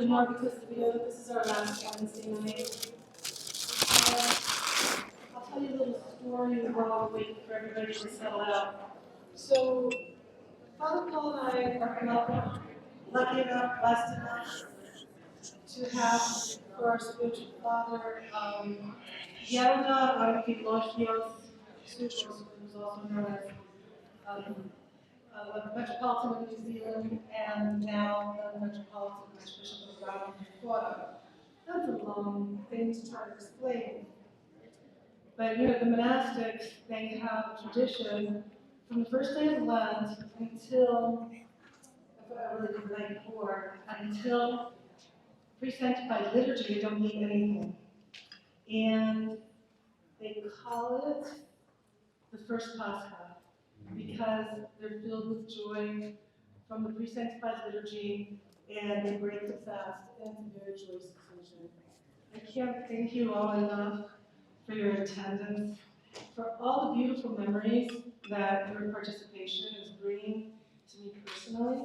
little more because we know that this is our last Wednesday night. I'll tell you a little story while we're waiting for everybody to settle out. So, Father Paul and I are lucky enough, blessed enough to have for our spiritual father, Iakovos, who's also known as the Metropolitan of New Zealand, and now the Metropolitan Archbishop of Rome and Florida. That's a long thing to try to explain. But you know, the monastics, they have a tradition from the first day of Lent until, really the night before, until pre-sanctified liturgy, they don't eat anything. And they call it the first Pascha because they're filled with joy from the pre-sanctified liturgy, and they break the fast, and it's a very joyous occasion. I can't thank you all enough for your attendance, for all the beautiful memories that your participation is bringing to me personally,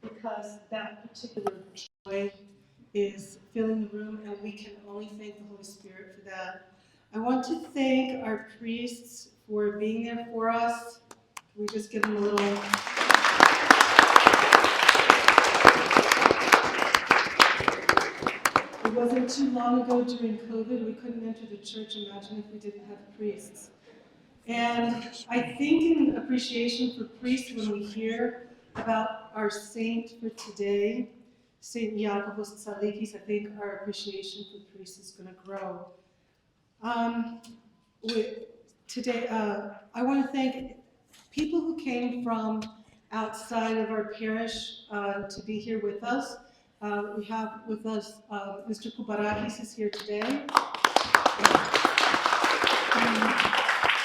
because that particular joy is filling the room, and we can only thank the Holy Spirit for that. I want to thank our priests for being there for us. We just give them a little. It wasn't too long ago during COVID, we couldn't enter the church. Imagine if we didn't have priests. And I think in appreciation for priests, when we hear about our saint for today, Saint Iakovos Tsalikis, I think our appreciation for priests is going to grow. Today, I want to thank people who came from outside of our parish to be here with us. We have with us Mr. Koubarakis is here today.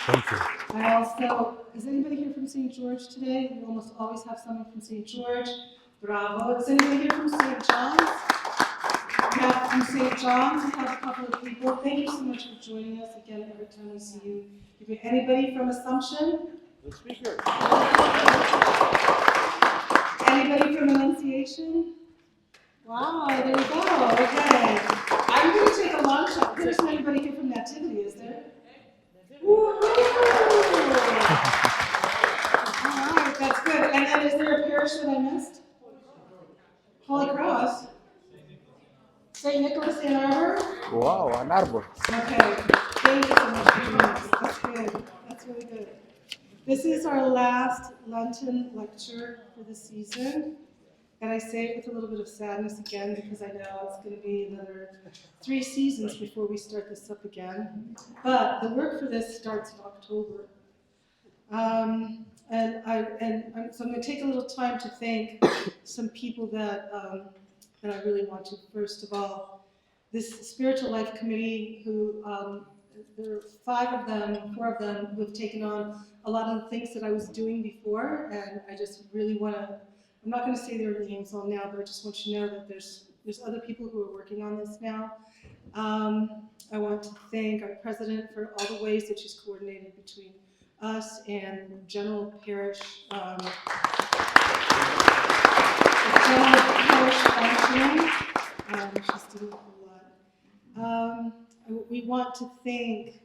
Thank you. I also, is anybody here from St. George today? We almost always have someone from St. George. Bravo. Is anybody here from St. John's? We have from St. John's, we have a couple of people. Thank you so much for joining us again every time we see you. Anybody from Assumption? The speaker. Anybody from Annunciation? Wow, there you go. Okay. I'm going to take a long shot. There isn't anybody here from Nativity, is there? Woo-hoo! All right, that's good. And then is there a parish that I missed? Holy Cross? St. Nicholas Ann Arbor? Wow, Ann Arbor. Okay, thank you so much for joining us. That's good. That's really good. This is our last Lenten lecture for the season. And I say it with a little bit of sadness again because I know it's going to be another 3 seasons before we start this up again. But the work for this starts in October. So I'm going to take a little time to thank some people that I really want to. First of all, this Spiritual Life Committee, who there are 4 of them who have taken on a lot of the things that I was doing before, and I just really want to. I'm not going to say their names on now, but I just want you to know that there's other people who are working on this now. I want to thank our president for all the ways that she's coordinated between us and general parish functioning. She's doing a whole lot. We want to thank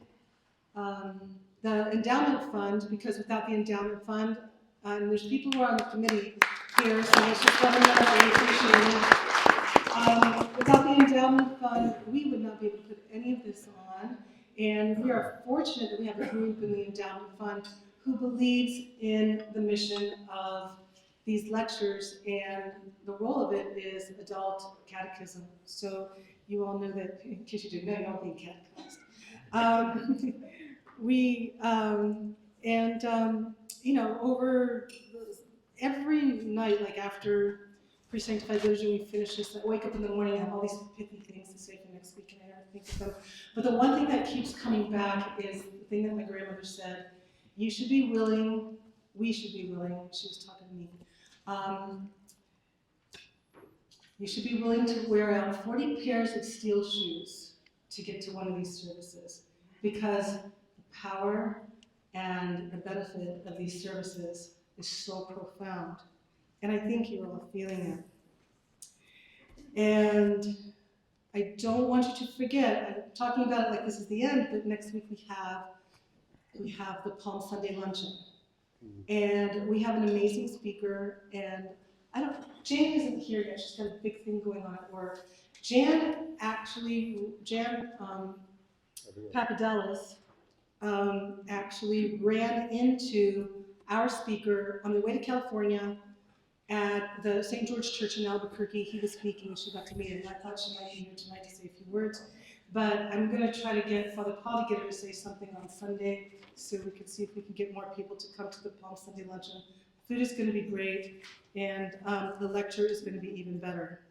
the endowment fund, because without the endowment fund, there's people who are on the committee here, so let's just let them know that we appreciate it. Without the endowment fund, we would not be able to put any of this on, and we are fortunate that we have a group in the endowment fund who believes in the mission of these lectures, and the role of it is adult catechism. So you all know that, in case you didn't know, you're all being catechized. You know, over every night, like after pre-sanctified liturgy, we finish this, I wake up in the morning and have all these pithy things to say for next week, and I never think of them. But the one thing that keeps coming back is the thing that my grandmother said: you should be willing, we should be willing, she was talking to me, you should be willing to wear out 40 pairs of steel shoes to get to one of these services, because the power and the benefit of these services is so profound. And I think you're all feeling it. And I don't want you to forget, I'm talking about it like this is the end, but next week we have the Palm Sunday luncheon. And we have an amazing speaker, and Jan isn't here yet, she's got a big thing going on at work. Jan Papadelis, actually ran into our speaker on the way to California at the St. George Church in Albuquerque. He was speaking, she got to meet him. I thought she might be here tonight to say a few words. But I'm going to try to get Father Paul to get her to say something on Sunday so we can see if we can get more people to come to the Palm Sunday luncheon. Food is going to be great, and the lecture is going to be even better.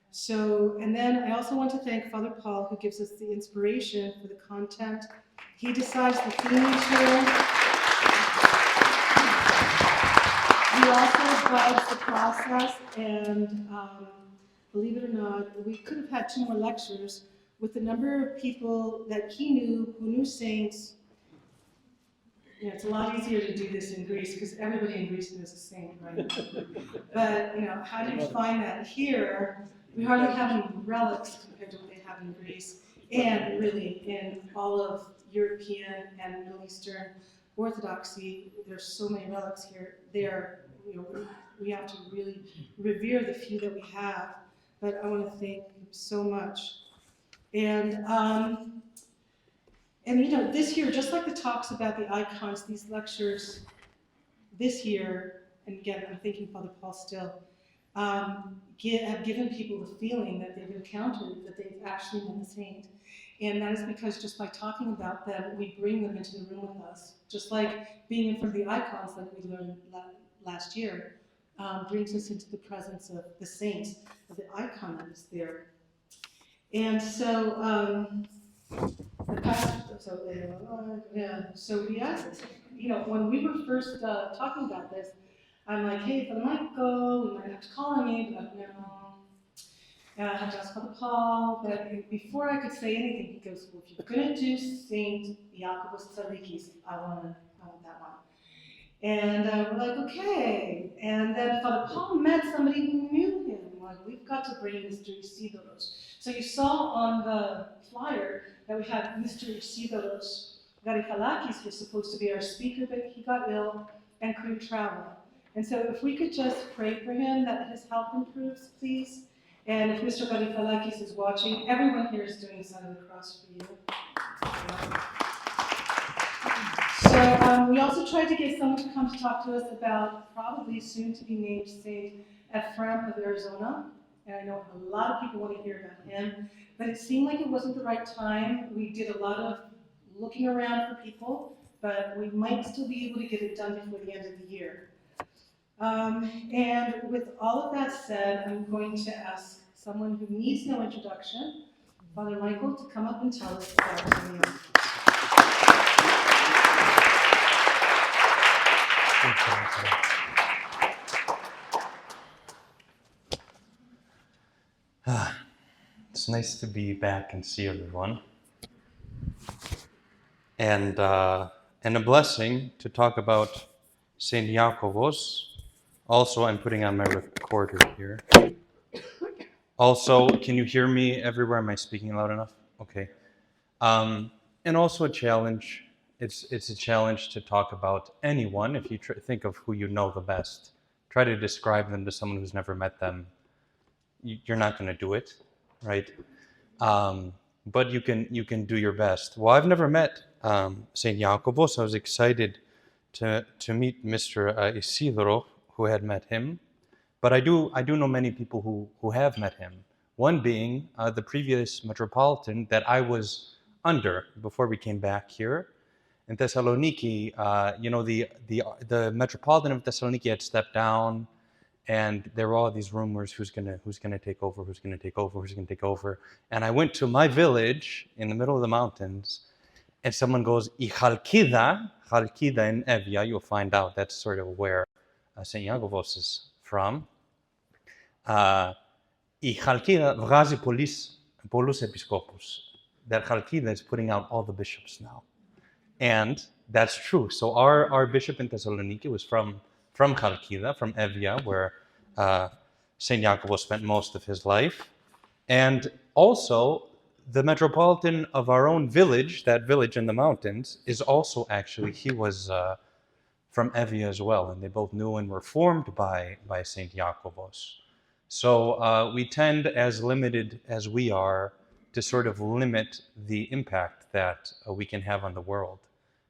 So, and then I also want to thank Father Paul, who gives us the inspiration for the content. He decides the theme each year. He also guides the process, and believe it or not, we could have had 2 more lectures with the number of people that he knew who knew saints. You know, it's a lot easier to do this in Greece because everybody in Greece knows a saint, right? But how do you find that here? We hardly have any relics compared to what they have in Greece, and really in all of European and Middle Eastern Orthodoxy. There's so many relics here. We have to really revere the few that we have. But I want to thank you so much. And this year, just like the talks about the icons, these lectures this year, and again, I'm thanking Father Paul still, have given people the feeling that they've encountered, that they've actually met the saint. And that is because just by talking about them, we bring them into the room with us. Just like being in front of the icons, like we learned last year, brings us into the presence of the saints, of the icon that is there. And so, so we asked, when we were first talking about this, I'm like, hey, Father Michael, we might have to call on you, but I have to ask Father Paul. But before I could say anything, he goes, well, if you're going to do Saint Iakovos Tsalikis, I want that one. And we're like, okay. And then Father Paul met somebody who knew him. Like, we've got to bring Mr. Isidoros. So you saw on the flyer that we had Mr. Isidoros Garifalakis was supposed to be our speaker, but he got ill and couldn't travel. And so if we could just pray for him that his health improves, please. And if Mr. Garifalakis is watching, everyone here is doing a sign of the cross for you. So we also tried to get someone to come to talk to us about probably soon to be named Saint Ephraim of Arizona. And I know a lot of people want to hear about him, but it seemed like it wasn't the right time. We did a lot of looking around for people, but we might still be able to get it done before the end of the year. And with all of that said, I'm going to ask someone who needs no introduction, Father Michael, to come up and tell us about him. It's nice to be back and see everyone. And a blessing to talk about Saint Iakovos. Also, I'm putting on my recorder here. Also, can you hear me everywhere? Am I speaking loud enough? Okay. And also a challenge. It's a challenge to talk about anyone. If you think of who you know the best, try to describe them to someone who's never met them. You're not going to do it, right? But you can do your best. Well, I've never met Saint Iakovos. I was excited to meet Mr. Isidoro, who had met him. But I do know many people who have met him. One being the previous metropolitan that I was under before we came back here in Thessaloniki. The metropolitan of Thessaloniki had stepped down, and there were all these rumors: who's gonna take over. And I went to my village in the middle of the mountains, and someone goes, Chalkida in Evia. You'll find out that's sort of where Saint Iakovos is from. Η Chalkida βγάζει πολλούς επισκόπους. That Chalkida is putting out all the bishops now. And that's true. So our bishop in Thessaloniki was from Chalkida, from Evia, where St. Iakovos spent most of his life. And also, the metropolitan of our own village, that village in the mountains, is also actually, he was from Evia as well, and they both knew and were formed by St. Iakovos. So we tend, as limited as we are, to sort of limit the impact that we can have on the world.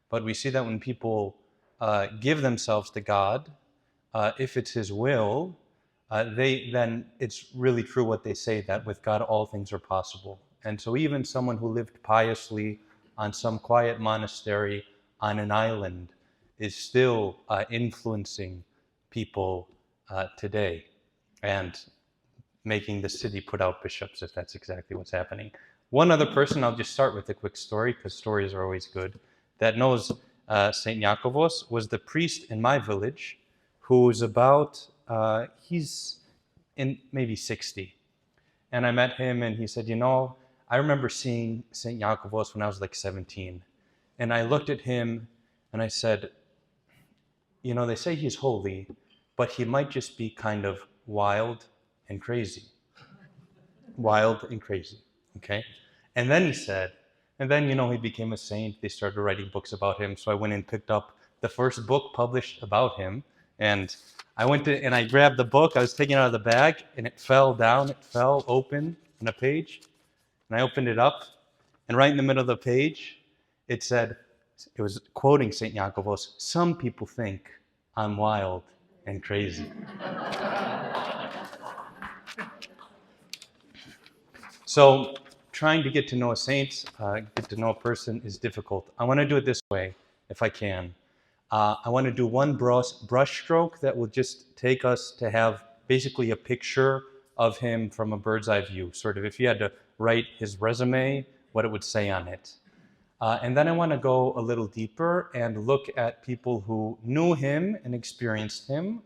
But we see that when people give themselves to God, if it's His will, then it's really true what they say, that with God all things are possible. And so even someone who lived piously on some quiet monastery on an island is still influencing people today and making the city put out bishops, if that's exactly what's happening. One other person, I'll just start with a quick story, because stories are always good, that knows St. Iakovos was the priest in my village who's about, he's in maybe 60. And I met him and he said, I remember seeing St. Iakovos when I was like 17. And I looked at him and I said, they say he's holy, but he might just be kind of wild and crazy. Wild and crazy, okay? And then he said, he became a saint. They started writing books about him. So I went and picked up the first book published about him. And I went to, and I grabbed the book. I was taking it out of the bag, and it fell down. It fell open on a page. And I opened it up, and right in the middle of the page, it said, it was quoting St. Iakovos, "Some people think I'm wild and crazy." So trying to get to know a saint, get to know a person is difficult. I want to do it this way, if I can. I want to do one brush stroke that will just take us to have basically a picture of him from a bird's eye view, sort of if you had to write his resume, what it would say on it. And then I want to go a little deeper and look at people who knew him and experienced him,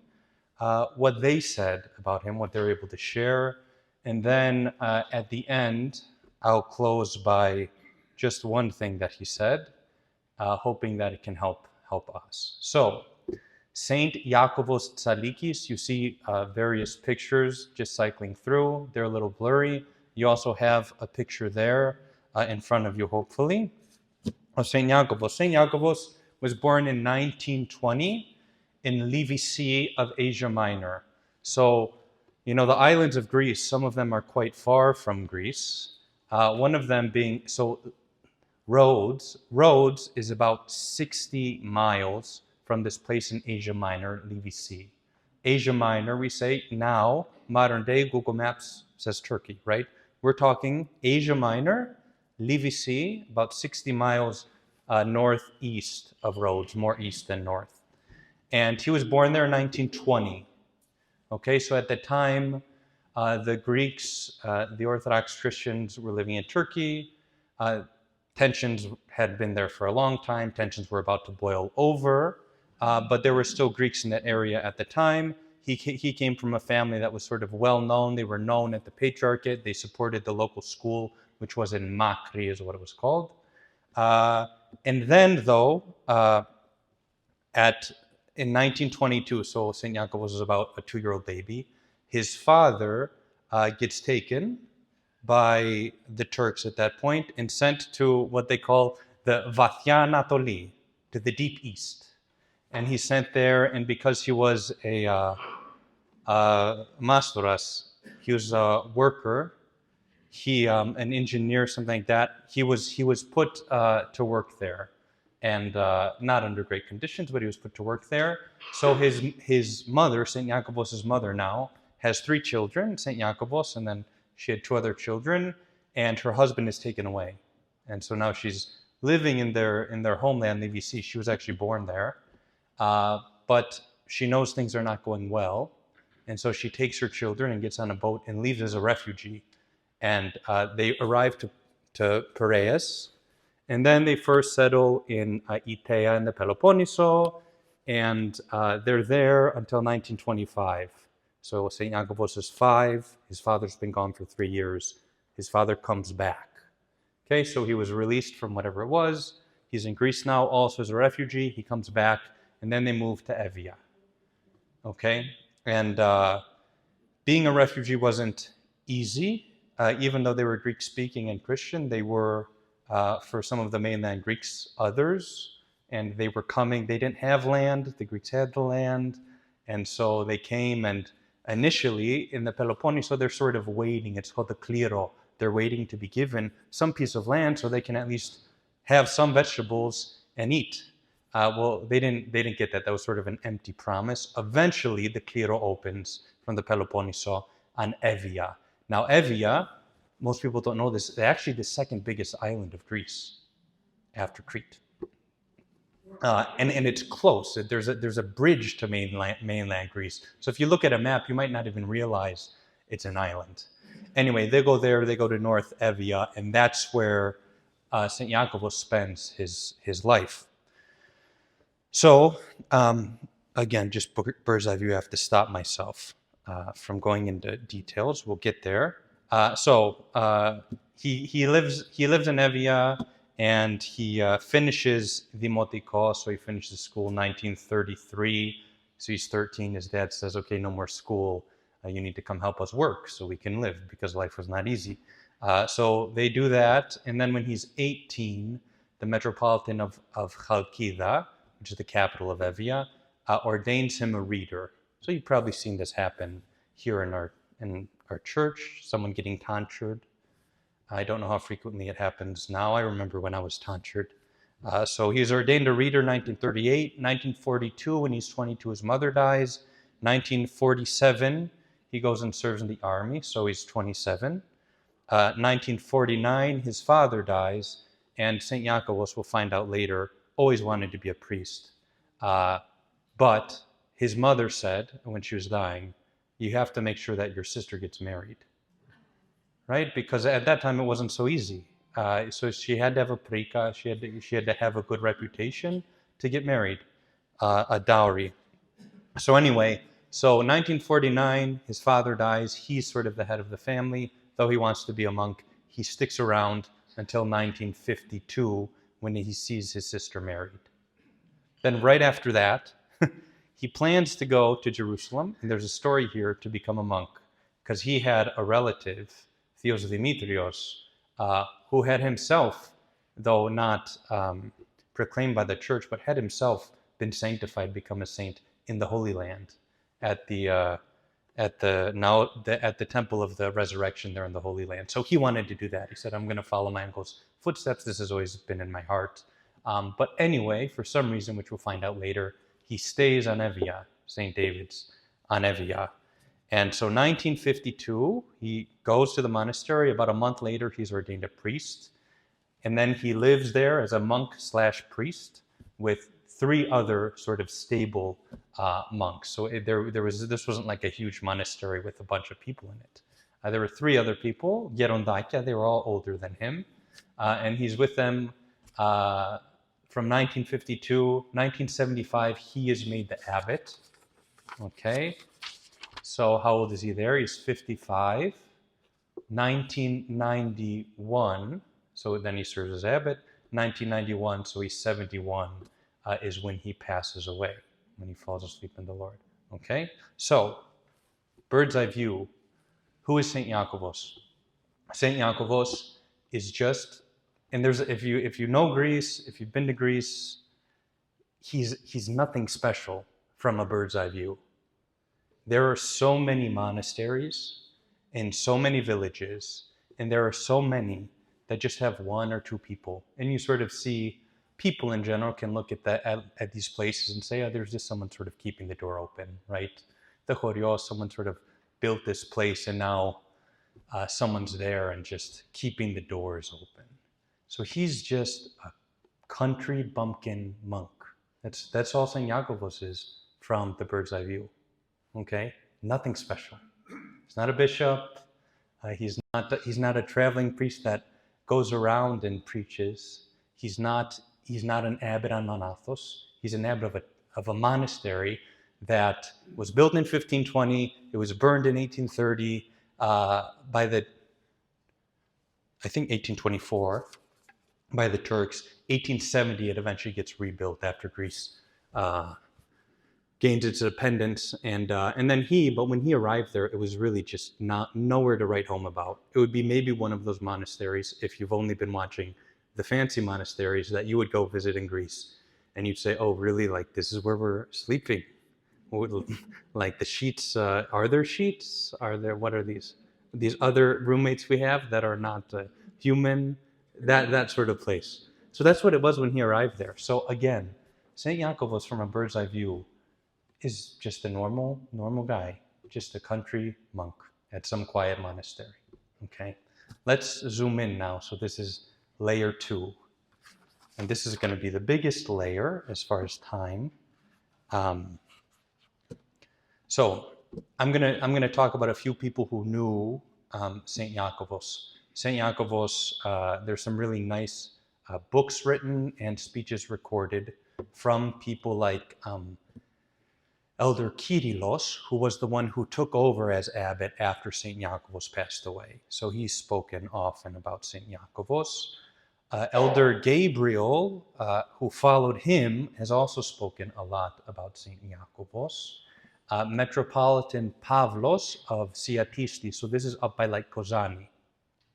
what they said about him, what they were able to share. And then at the end, I'll close by just one thing that he said, hoping that it can help us. So, Saint Iakovos Tsalikis, you see various pictures just cycling through. They're a little blurry. You also have a picture there in front of you, hopefully, of Saint Iakovos. Saint Iakovos was born in 1920 in Livisi of Asia Minor. So, the islands of Greece, some of them are quite far from Greece. One of them being, Rhodes is about 60 miles from this place in Asia Minor, Livisi. Asia Minor, we say now, modern day, Google Maps says Turkey, right? We're talking Asia Minor, Livisi, about 60 miles northeast of Rhodes, more east than north. And he was born there in 1920. Okay, so at the time, the Greeks, the Orthodox Christians were living in Turkey. Tensions had been there for a long time. Tensions were about to boil over, but there were still Greeks in that area at the time. He came from a family that was sort of well known. They were known at the Patriarchate. They supported the local school, which was in Makri, is what it was called. And then, though, in 1922, so St. Iakovos was about a 2-year-old baby, his father gets taken by the Turks at that point and sent to what they call the Vathia Anatoli, to the Deep East. And he's sent there, and because he was a mastoras, he was a worker, an engineer, something like that, he was put to work there. And not under great conditions, but he was put to work there. So his mother, St. Iakovos' mother now, has 3 children, St. Iakovos, and then she had 2 other children, and her husband is taken away. And so now she's living in their homeland, Livisi. She was actually born there. But she knows things are not going well. And so she takes her children and gets on a boat and leaves as a refugee. And they arrive to Piraeus. And then they first settle in Itaea in the Peloponneso, and they're there until 1925. So St. Iakovos is 5. His father's been gone for 3 years. His father comes back. Okay, so he was released from whatever it was. He's in Greece now, also as a refugee. He comes back, and then they move to Evia. Okay, and Being a refugee wasn't easy. Even though they were Greek-speaking and Christian, they were, for some of the mainland Greeks, others. And they were coming. They didn't have land. The Greeks had the land. And so they came, and initially in the Peloponneso, they're sort of waiting. It's called the kliro. They're waiting to be given some piece of land so they can at least have some vegetables and eat. Well, they didn't get that. That was sort of an empty promise. Eventually, the kliro opens from the Peloponneso on Evia. Now, Evia, most people don't know this, is actually the second biggest island of Greece after Crete. And it's close. There's a bridge to mainland Greece. So if you look at a map, you might not even realize it's an island. Anyway, they go there. They go to North Evia, and that's where St. Iakovos spends his life. So again, just bird's eye view. I have to stop myself from going into details. We'll get there. He lives in Evia. And he finishes Δημοτικό, so he finishes school in 1933. So he's 13. His dad says, okay, no more school. You need to come help us work so we can live, because life was not easy. So they do that. And then when he's 18, the Metropolitan of Chalkida, which is the capital of Evia, ordains him a reader. So you've probably seen this happen here in our church, someone getting tonsured. I don't know how frequently it happens now. I remember when I was tonsured. So he's ordained a reader in 1938. 1942, when he's 22, his mother dies. 1947, he goes and serves in the army, so he's 27. 1949, his father dies, and St. Iakovos, we'll find out later, always wanted to be a priest. But his mother said, when she was dying, you have to make sure that your sister gets married. Right? Because at that time it wasn't so easy. So she had to have a prika, she had to have a good reputation to get married, a dowry. So anyway, so 1949, his father dies. He's sort of the head of the family. Though he wants to be a monk, he sticks around until 1952 when he sees his sister married. Then right after that, he plans to go to Jerusalem, and there's a story here, to become a monk, because he had a relative, Theos Dimitrios, who had himself, though not proclaimed by the church, but had himself been sanctified, become a saint in the Holy Land, at the temple of the resurrection there in the Holy Land. So he wanted to do that. He said, "I'm going to follow my uncle's footsteps. This has always been in my heart." But anyway, for some reason, which we'll find out later, he stays on Evia, St. David's on Evia. And so 1952, he goes to the monastery. About a month later, he's ordained a priest. And then he lives there as a monk/priest with 3 other sort of stable monks. So this wasn't like a huge monastery with a bunch of people in it. There were 3 other people, Gerondakia, they were all older than him. And he's with them from 1952. 1975, he is made the abbot. Okay. So how old is he there? He's 55. 1991, so then he serves as abbot. 1991, so he's 71, is when he passes away, when he falls asleep in the Lord. Okay? So, bird's eye view. Who is St. Iakovos? St. Iakovos is just, and there's, if you know Greece, if you've been to Greece, he's nothing special from a bird's eye view. There are so many monasteries in so many villages, and there are so many that just have 1 or 2 people. And you sort of see people in general can look at these places and say, oh, there's just someone sort of keeping the door open, right? The Chorios, someone sort of built this place, and now someone's there and just keeping the doors open. So he's just a country bumpkin monk. That's all St. Iakovos is from the bird's eye view. Okay, nothing special. He's not a bishop. He's not a traveling priest that goes around and preaches. He's not an abbot on Monathos. He's an abbot of a monastery that was built in 1520. It was burned in 1830 by the, I think 1824, by the Turks. 1870, it eventually gets rebuilt after Greece gained its independence, and then but when he arrived there, it was really just nowhere to write home about. It would be maybe one of those monasteries, if you've only been watching the fancy monasteries, that you would go visit in Greece, and you'd say, "Oh, really? Like this is where we're sleeping? Like the sheets? Are there sheets? Are there? What are these? These other roommates we have that are not human? That sort of place." So that's what it was when he arrived there. So again, Saint Iakovos, from a bird's eye view, is just a normal guy, just a country monk at some quiet monastery. Okay, let's zoom in now. So this is layer 2, and this is going to be the biggest layer as far as time. So I'm gonna talk about a few people who knew Saint Iakovos. Saint Iakovos, there's some really nice books written and speeches recorded from people like Elder Kyrillos, who was the one who took over as abbot after St. Iakovos passed away. So he's spoken often about St. Iakovos. Elder Gabriel, who followed him, has also spoken a lot about St. Iakovos. Metropolitan Pavlos of Siatisti, so this is up by like Kozani,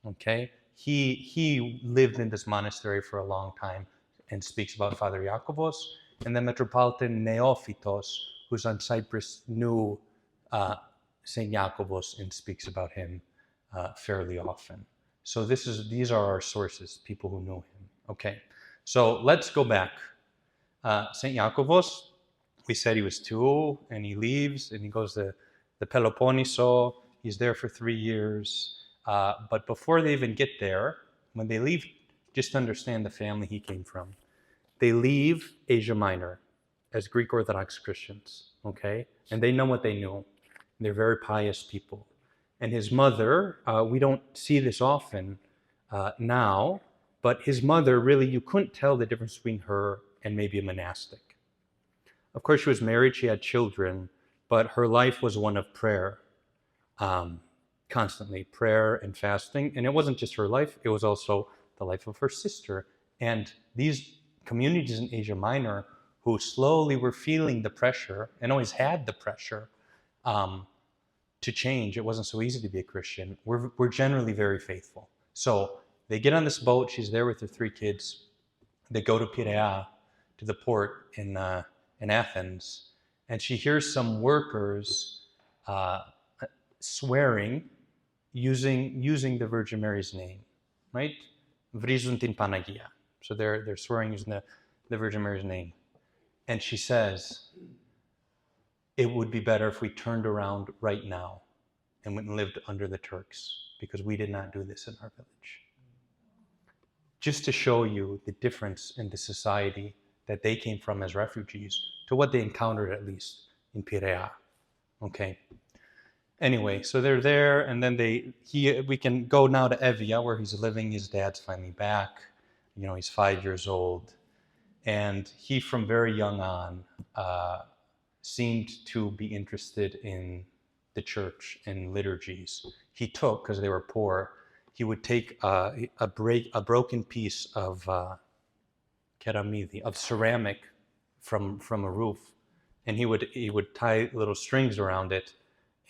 okay? He lived in this monastery for a long time and speaks about Father Iakovos. And then Metropolitan Neophytos, who's on Cyprus, knew St. Iakovos and speaks about him fairly often. So these are our sources, people who know him. Okay, so let's go back. St. Iakovos, we said he was 2, and he leaves, and he goes to the Peloponneso. He's there for 3 years. But before they even get there, when they leave, just understand the family he came from. They leave Asia Minor as Greek Orthodox Christians, okay? And they know what they knew. They're very pious people. And his mother, we don't see this often now, but his mother, really, you couldn't tell the difference between her and maybe a monastic. Of course, she was married, she had children, but her life was one of prayer, constantly prayer and fasting. And it wasn't just her life, it was also the life of her sister. And these communities in Asia Minor who slowly were feeling the pressure and always had the pressure to change. It wasn't so easy to be a Christian. We're generally very faithful. So they get on this boat. She's there with her 3 kids. They go to Piraea, to the port in Athens, and she hears some workers swearing using the Virgin Mary's name, right? Vrizun tin Panagia. So they're swearing using the Virgin Mary's name. And she says, it would be better if we turned around right now and went and lived under the Turks, because we did not do this in our village. Just to show you the difference in the society that they came from as refugees to what they encountered, at least in Piraea. Okay. Anyway, so they're there, and then we can go now to Evia, where he's living. His dad's finally back. You know, he's 5 years old. And he, from very young on, seemed to be interested in the church and liturgies. He took, because they were poor, he would take a broken piece of keramidi, of ceramic from a roof, and he would tie little strings around it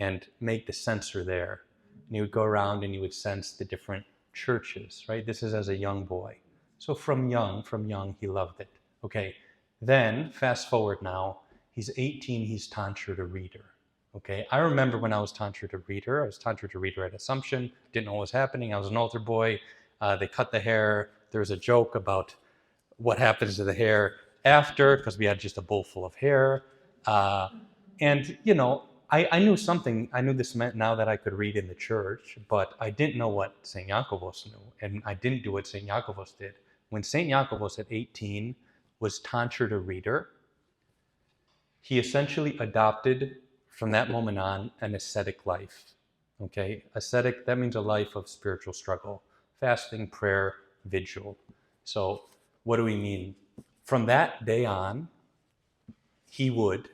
and make the censer there. And he would go around and he would cense the different churches, right? This is as a young boy. So from young, he loved it. Okay, then fast forward now, he's 18, he's tonsure reader. Okay, I remember when I was tonsure reader, at Assumption, didn't know what was happening. I was an altar boy. They cut the hair. There was a joke about what happens to the hair after, because we had just a bowl full of hair. And, you know, I knew something. I knew this meant now that I could read in the church, but I didn't know what St. Iakovos knew, and I didn't do what St. Iakovos did. When St. Iakovos at 18 was tonsure reader, he essentially adopted, from that moment on, an ascetic life. Okay, ascetic, that means a life of spiritual struggle, fasting, prayer, vigil. So what do we mean? From that day on, he would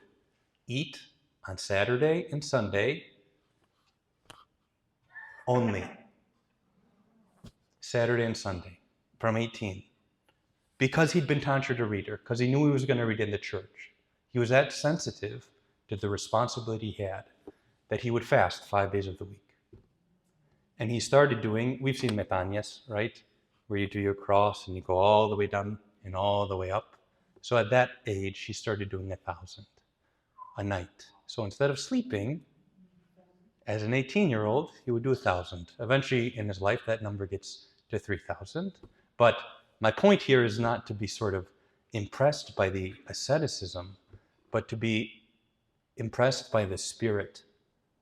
eat on Saturday and Sunday only. Saturday and Sunday, from 18. Because he'd been tonsure reader, because he knew he was going to read in the church. He was that sensitive to the responsibility he had that he would fast 5 days of the week. And he started doing, we've seen metanias, right? Where you do your cross and you go all the way down and all the way up. So at that age, he started doing 1,000 a night. So instead of sleeping, as an 18-year-old, he would do 1,000. Eventually, in his life, that number gets to 3,000. But my point here is not to be sort of impressed by the asceticism, but to be impressed by the spirit,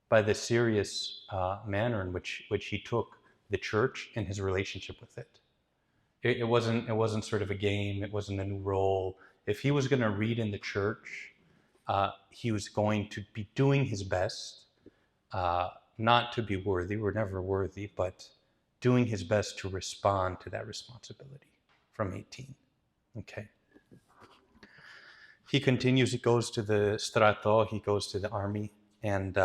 by the serious manner in which he took the church and his relationship with it. It wasn't sort of a game. It wasn't a new role. If he was going to read in the church, he was going to be doing his best, not to be worthy. We're never worthy, but doing his best to respond to that responsibility from 18. Okay. He continues. He goes to the strato. He goes to the army, and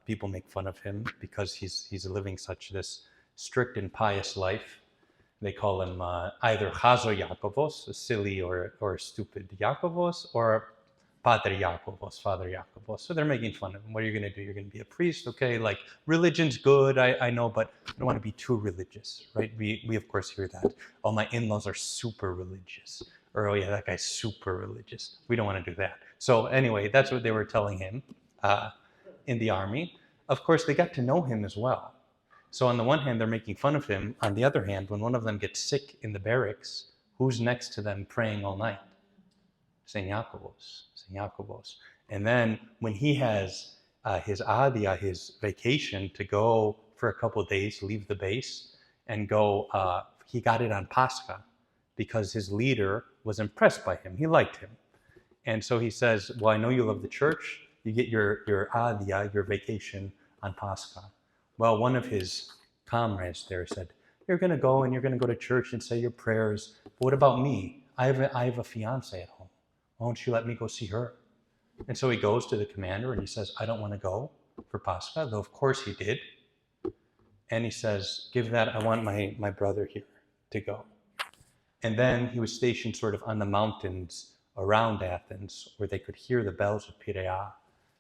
people make fun of him because he's living such this strict and pious life. They call him either Chazo Iakovos, a silly or stupid Iakovos, or Padre Iakovos, Father Iakovos. So they're making fun of him. What are you going to do? You're going to be a priest, okay? Like, religion's good, I know, but I don't want to be too religious, right? We of course hear that. Oh, my in-laws are super religious. Or, oh yeah, that guy's super religious. We don't want to do that. So anyway, that's what they were telling him in the army. Of course, they got to know him as well. So on the one hand, they're making fun of him. On the other hand, when one of them gets sick in the barracks, who's next to them praying all night? St. Iakovos. And then when he has his adia, his vacation, to go for a couple of days, leave the base, and go, he got it on Pascha because his leader was impressed by him. He liked him. And so he says, well, I know you love the church. You get your adia, your vacation, on Pascha. Well, one of his comrades there said, you're going to go and you're going to go to church and say your prayers. But what about me? I have a fiance at home. Why don't you let me go see her? And so he goes to the commander and he says, I don't want to go for Pascha, though of course he did. And he says, I want my brother here to go. And then he was stationed sort of on the mountains around Athens where they could hear the bells of Piraea.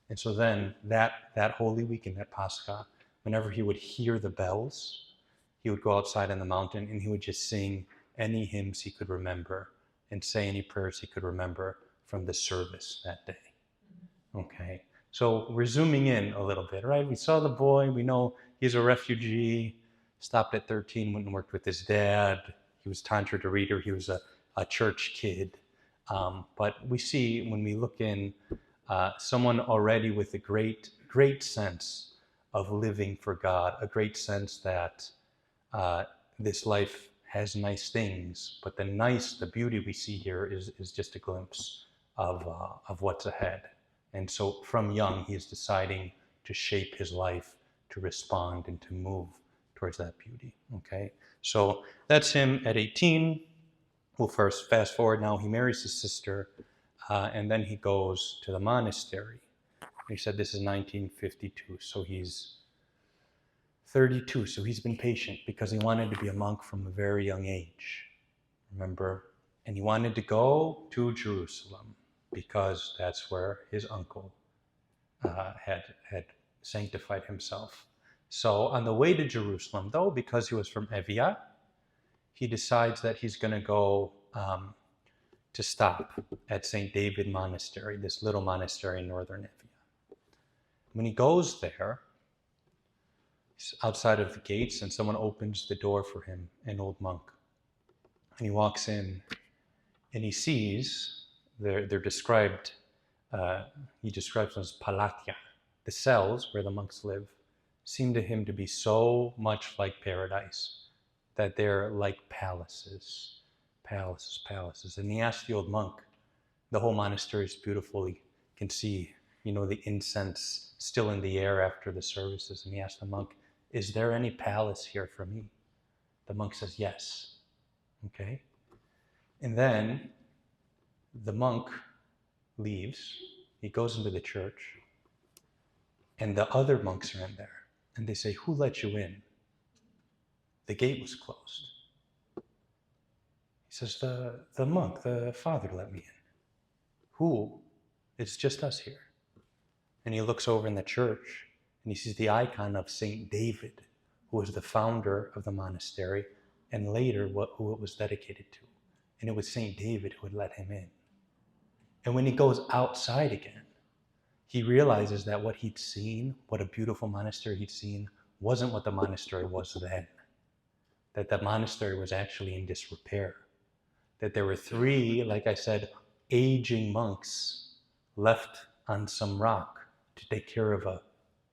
And so then that Holy Week and that Pascha, whenever he would hear the bells, he would go outside on the mountain and he would just sing any hymns he could remember and say any prayers he could remember from the service that day. Okay, so we're zooming in a little bit, right? We saw the boy, we know he's a refugee, stopped at 13, went and worked with his dad. He was Tantra to reader, he was a church kid. But we see when we look in someone already with a great sense of living for God, a great sense that this life has nice things, but the beauty we see here is just a glimpse of what's ahead. And so from young, he is deciding to shape his life, to respond and to move towards that beauty, okay? So that's him at 18. We'll first fast forward now. He marries his sister, and then he goes to the monastery. He said this is 1952, so he's 32, so he's been patient because he wanted to be a monk from a very young age, remember? And he wanted to go to Jerusalem because that's where his uncle had sanctified himself. So on the way to Jerusalem, though, because he was from Evia, he decides that he's going to go to stop at St. David Monastery, this little monastery in northern Evia. When he goes there, he's outside of the gates and someone opens the door for him, an old monk. And he walks in and he sees, they're described, he describes them as palatia. The cells where the monks live seem to him to be so much like paradise that they're like palaces. And he asked the old monk, the whole monastery is beautiful. You can see, the incense still in the air after the services. And he asked the monk, is there any palace here for me? The monk says, yes. Okay. And then the monk leaves. He goes into the church. And the other monks are in there. And they say, who let you in? The gate was closed. He says, the monk, the father let me in. Who? It's just us here. And he looks over in the church and he sees the icon of Saint David, who was the founder of the monastery and later who it was dedicated to. And it was Saint David who had let him in. And when he goes outside again, he realizes that what he'd seen, what a beautiful monastery he'd seen, wasn't what the monastery was then. That the monastery was actually in disrepair. That there were 3, like I said, aging monks left on some rock to take care of a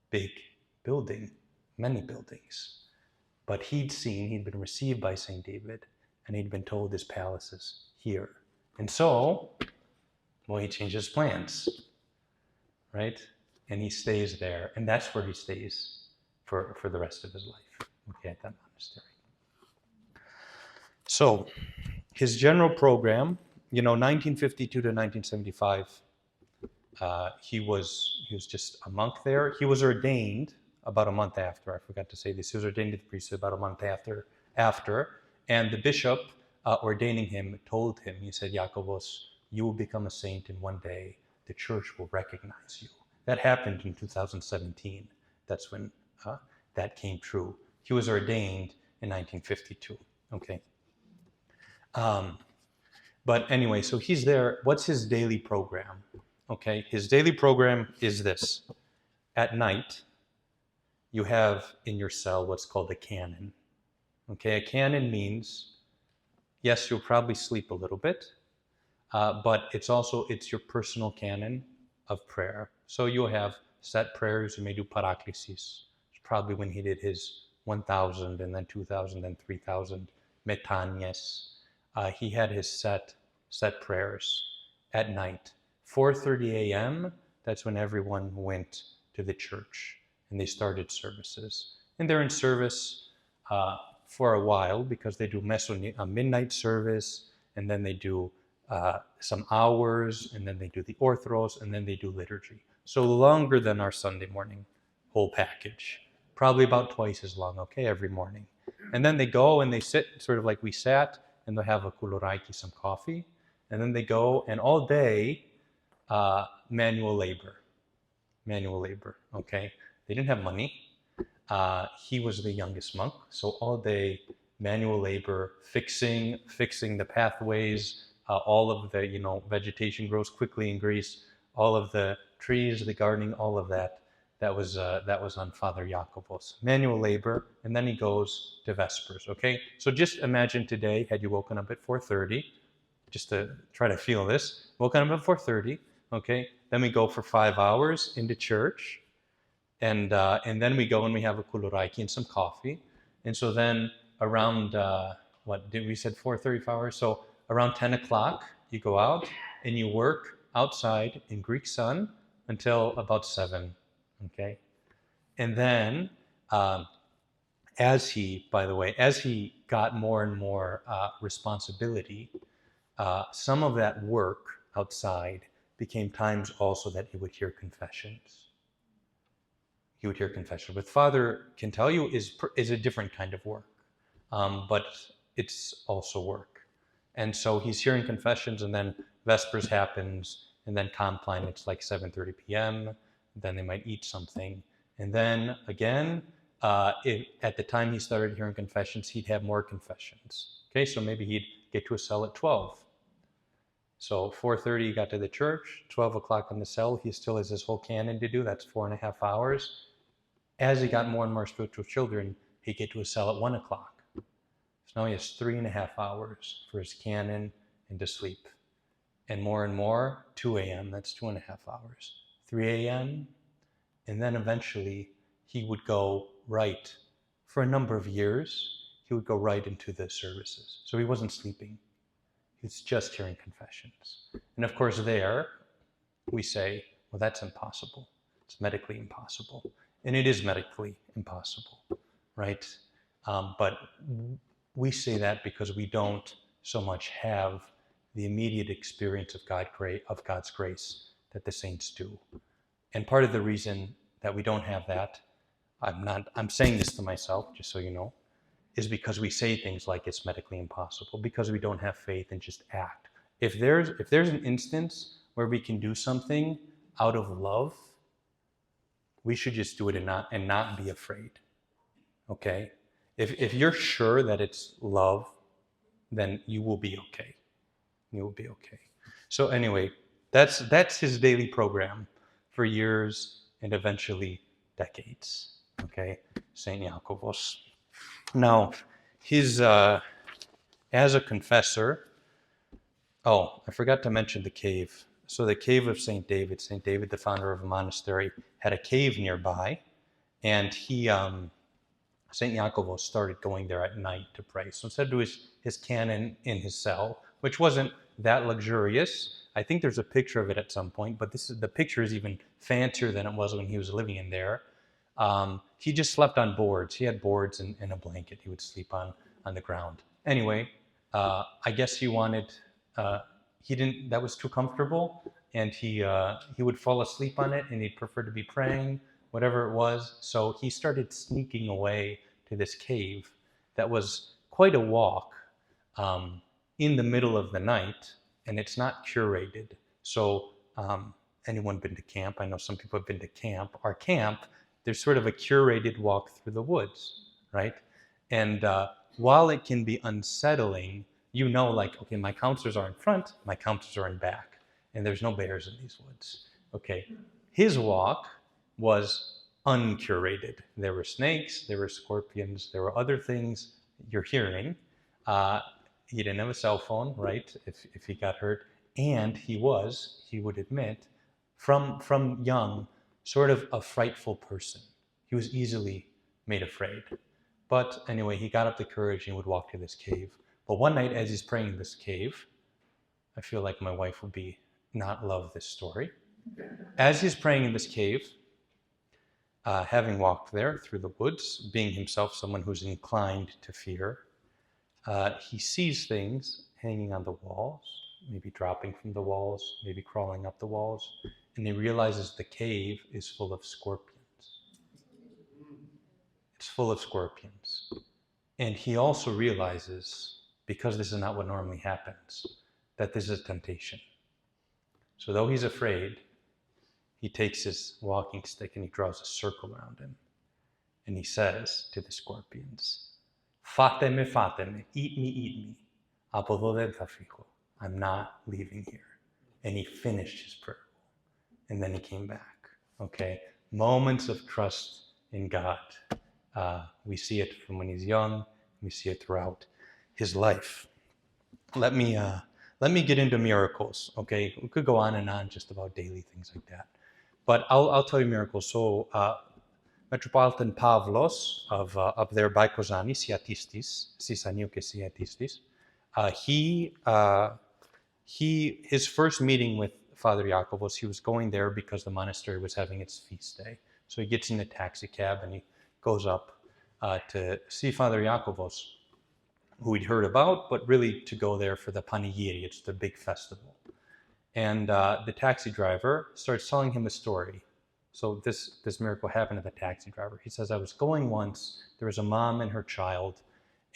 big building, many buildings. But he'd been received by St. David, and he'd been told his palace is here. And so, well, he changed his plans, right? And he stays there, and that's where he stays for the rest of his life, okay, at that monastery. So, his general program, 1952 to 1975, he was just a monk there. He was ordained about a month after. I forgot to say this. He was ordained to the priesthood about a month after, and the bishop ordaining him told him, he said, Iakovos, you will become a saint, and one day the church will recognize you. That happened in 2017. That's when that came true. He was ordained in 1952. Okay. But anyway, so he's there. What's his daily program? Okay, his daily program is this. At night, you have in your cell what's called a canon. Okay, a canon means, yes, you'll probably sleep a little bit, but it's your personal canon of prayer. So you'll have set prayers. You may do paraklesis. It's probably when he did his 1,000 and then 2,000 and 3,000 metanias. He had his set prayers at night. 4:30 a.m., that's when everyone went to the church and they started services. And they're in service for a while because they do a midnight service, and then they do some hours, and then they do the orthros, and then they do liturgy. So longer than our Sunday morning whole package. Probably about twice as long, okay, every morning. And then they go and they sit sort of like we sat, and they'll have a koulouraki, some coffee, and then they go, and all day, manual labor, okay? They didn't have money. He was the youngest monk, so all day, manual labor, fixing the pathways, all of the, vegetation grows quickly in Greece, all of the trees, the gardening, all of that. That was on Father Iakovos. Manual labor, and then he goes to Vespers, okay? So just imagine today, had you woken up at 4:30, just to try to feel this, woken up at 4:30, okay? Then we go for 5 hours into church, and then we go and we have a koulouraki and some coffee. And so then around, we said 4:35 hours? So around 10 o'clock, you go out and you work outside in Greek sun until about 7. Okay, and then as he got more and more responsibility, some of that work outside became times also that he would hear confessions. What Father can tell you is a different kind of work, but it's also work. And so he's hearing confessions, and then Vespers happens, and then Compline, it's like 7:30 p.m., then they might eat something. And then again, at the time he started hearing confessions, he'd have more confessions. Okay, so maybe he'd get to a cell at 12. So 4:30 he got to the church, 12 o'clock in the cell, he still has his whole canon to do, that's 4.5 hours. As he got more and more spiritual children, he'd get to a cell at 1 o'clock. So now he has 3.5 hours for his canon and to sleep. And more, 2 a.m., that's 2.5 hours. 3 a.m., and then eventually he would go right, for a number of years, he would go right into the services. So he wasn't sleeping. He was just hearing confessions. And of course there, we say, well, that's impossible. It's medically impossible. And it is medically impossible, right? But we say that because we don't so much have the immediate experience of God's grace that the saints do. And part of the reason that we don't have that, I'm saying this to myself, just so you know, is because we say things like it's medically impossible, because we don't have faith and just act. If there's an instance where we can do something out of love, we should just do it and not be afraid. Okay? If you're sure that it's love, then you will be okay. You will be okay. So anyway, that's his daily program for years and eventually decades. Okay? Saint Iakovos. Now, his as a confessor, oh, I forgot to mention the cave. So the cave of Saint David, the founder of a monastery, had a cave nearby, and he, Saint Iakovos, started going there at night to pray. So instead of doing his canon in his cell, which wasn't that luxurious, I think there's a picture of it at some point, but the picture is even fancier than it was when he was living in there. He just slept on boards. He had boards and a blanket he would sleep on the ground. Anyway, I guess he wanted, he didn't, that was too comfortable, and he would fall asleep on it, and he'd prefer to be praying, whatever it was. So he started sneaking away to this cave that was quite a walk in the middle of the night, and it's not curated. So anyone been to camp? I know some people have been to camp. Our camp, there's sort of a curated walk through the woods, right? And while it can be unsettling, you know, like, okay, my counselors are in front, my counselors are in back, and there's no bears in these woods. Okay, his walk was uncurated. There were snakes, there were scorpions, there were other things you're hearing. He didn't have a cell phone, right, if he got hurt. And he would admit, from young, sort of a frightful person. He was easily made afraid. But anyway, he got up the courage and he would walk to this cave. But one night, as he's praying in this cave, I feel like my wife would not love this story. As he's praying in this cave, having walked there through the woods, being himself someone who's inclined to fear, he sees things hanging on the walls, maybe dropping from the walls, maybe crawling up the walls, and he realizes the cave is full of scorpions. It's full of scorpions. And he also realizes, because this is not what normally happens, that this is temptation. So though he's afraid, he takes his walking stick and he draws a circle around him. And he says to the scorpions, fateme, eat me, apo do δεν θα φύγω. I'm not leaving here. And he finished his prayer. And then he came back. Okay? Moments of trust in God. We see it from when he's young. We see it throughout his life. Let me get into miracles. Okay? We could go on and on just about daily things like that. But I'll tell you miracles. So Metropolitan Pavlos of up there by Kozani, Siatistis, Sisaniuke Siatistis, his first meeting with Father Iakovos, he was going there because the monastery was having its feast day. So he gets in a taxi cab and he goes up to see Father Iakovos, who he'd heard about, but really to go there for the Panigiri, it's the big festival. And the taxi driver starts telling him a story. So this miracle happened to the taxi driver. He says, I was going once, there was a mom and her child,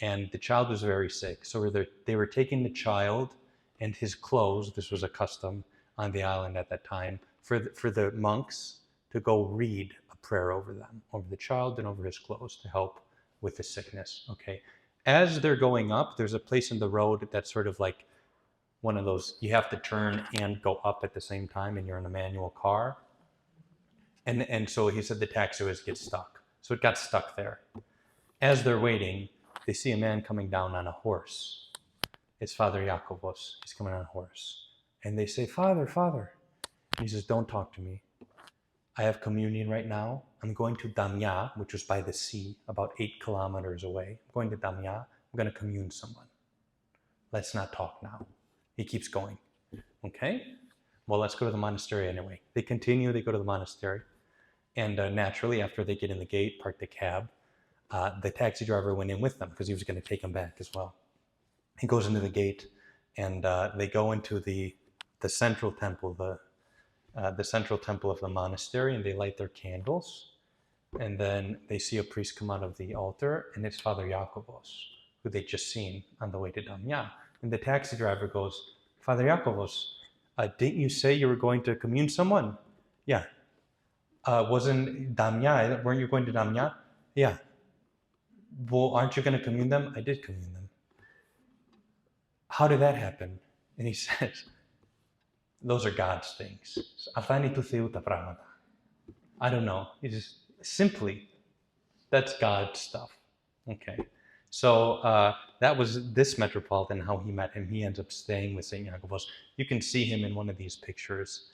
and the child was very sick. So they were taking the child and his clothes, this was a custom on the island at that time, for the monks to go read a prayer over them, over the child and over his clothes to help with the sickness, okay? As they're going up, there's a place in the road that's sort of like one of those, you have to turn and go up at the same time and you're in a manual car. And so he said the taxi always gets stuck. So it got stuck there. As they're waiting, they see a man coming down on a horse. It's Father Iakovos. He's coming on a horse. And they say, Father. And he says, don't talk to me. I have communion right now. I'm going to Damya, which was by the sea, about 8 kilometers away. I'm going to Damya. I'm going to commune someone. Let's not talk now. He keeps going. Okay? Well, let's go to the monastery anyway. They continue. They go to the monastery. And naturally, after they get in the gate, park the cab, the taxi driver went in with them because he was going to take them back as well. He goes into the gate, and they go into the central temple, the central temple of the monastery, and they light their candles. And then they see a priest come out of the altar, and it's Father Iakovos, who they'd just seen on the way to Damya. And the taxi driver goes, Father Iakovos, Didn't you say you were going to commune someone? Yeah. Wasn't Damya, weren't you going to Damya? Yeah. Well, aren't you going to commune them? I did commune them. How did that happen? And he says, those are God's things. I don't know. He just simply, that's God's stuff. Okay. So that was this metropolitan, how he met him. He ends up staying with St. Iakovos. You can see him in one of these pictures.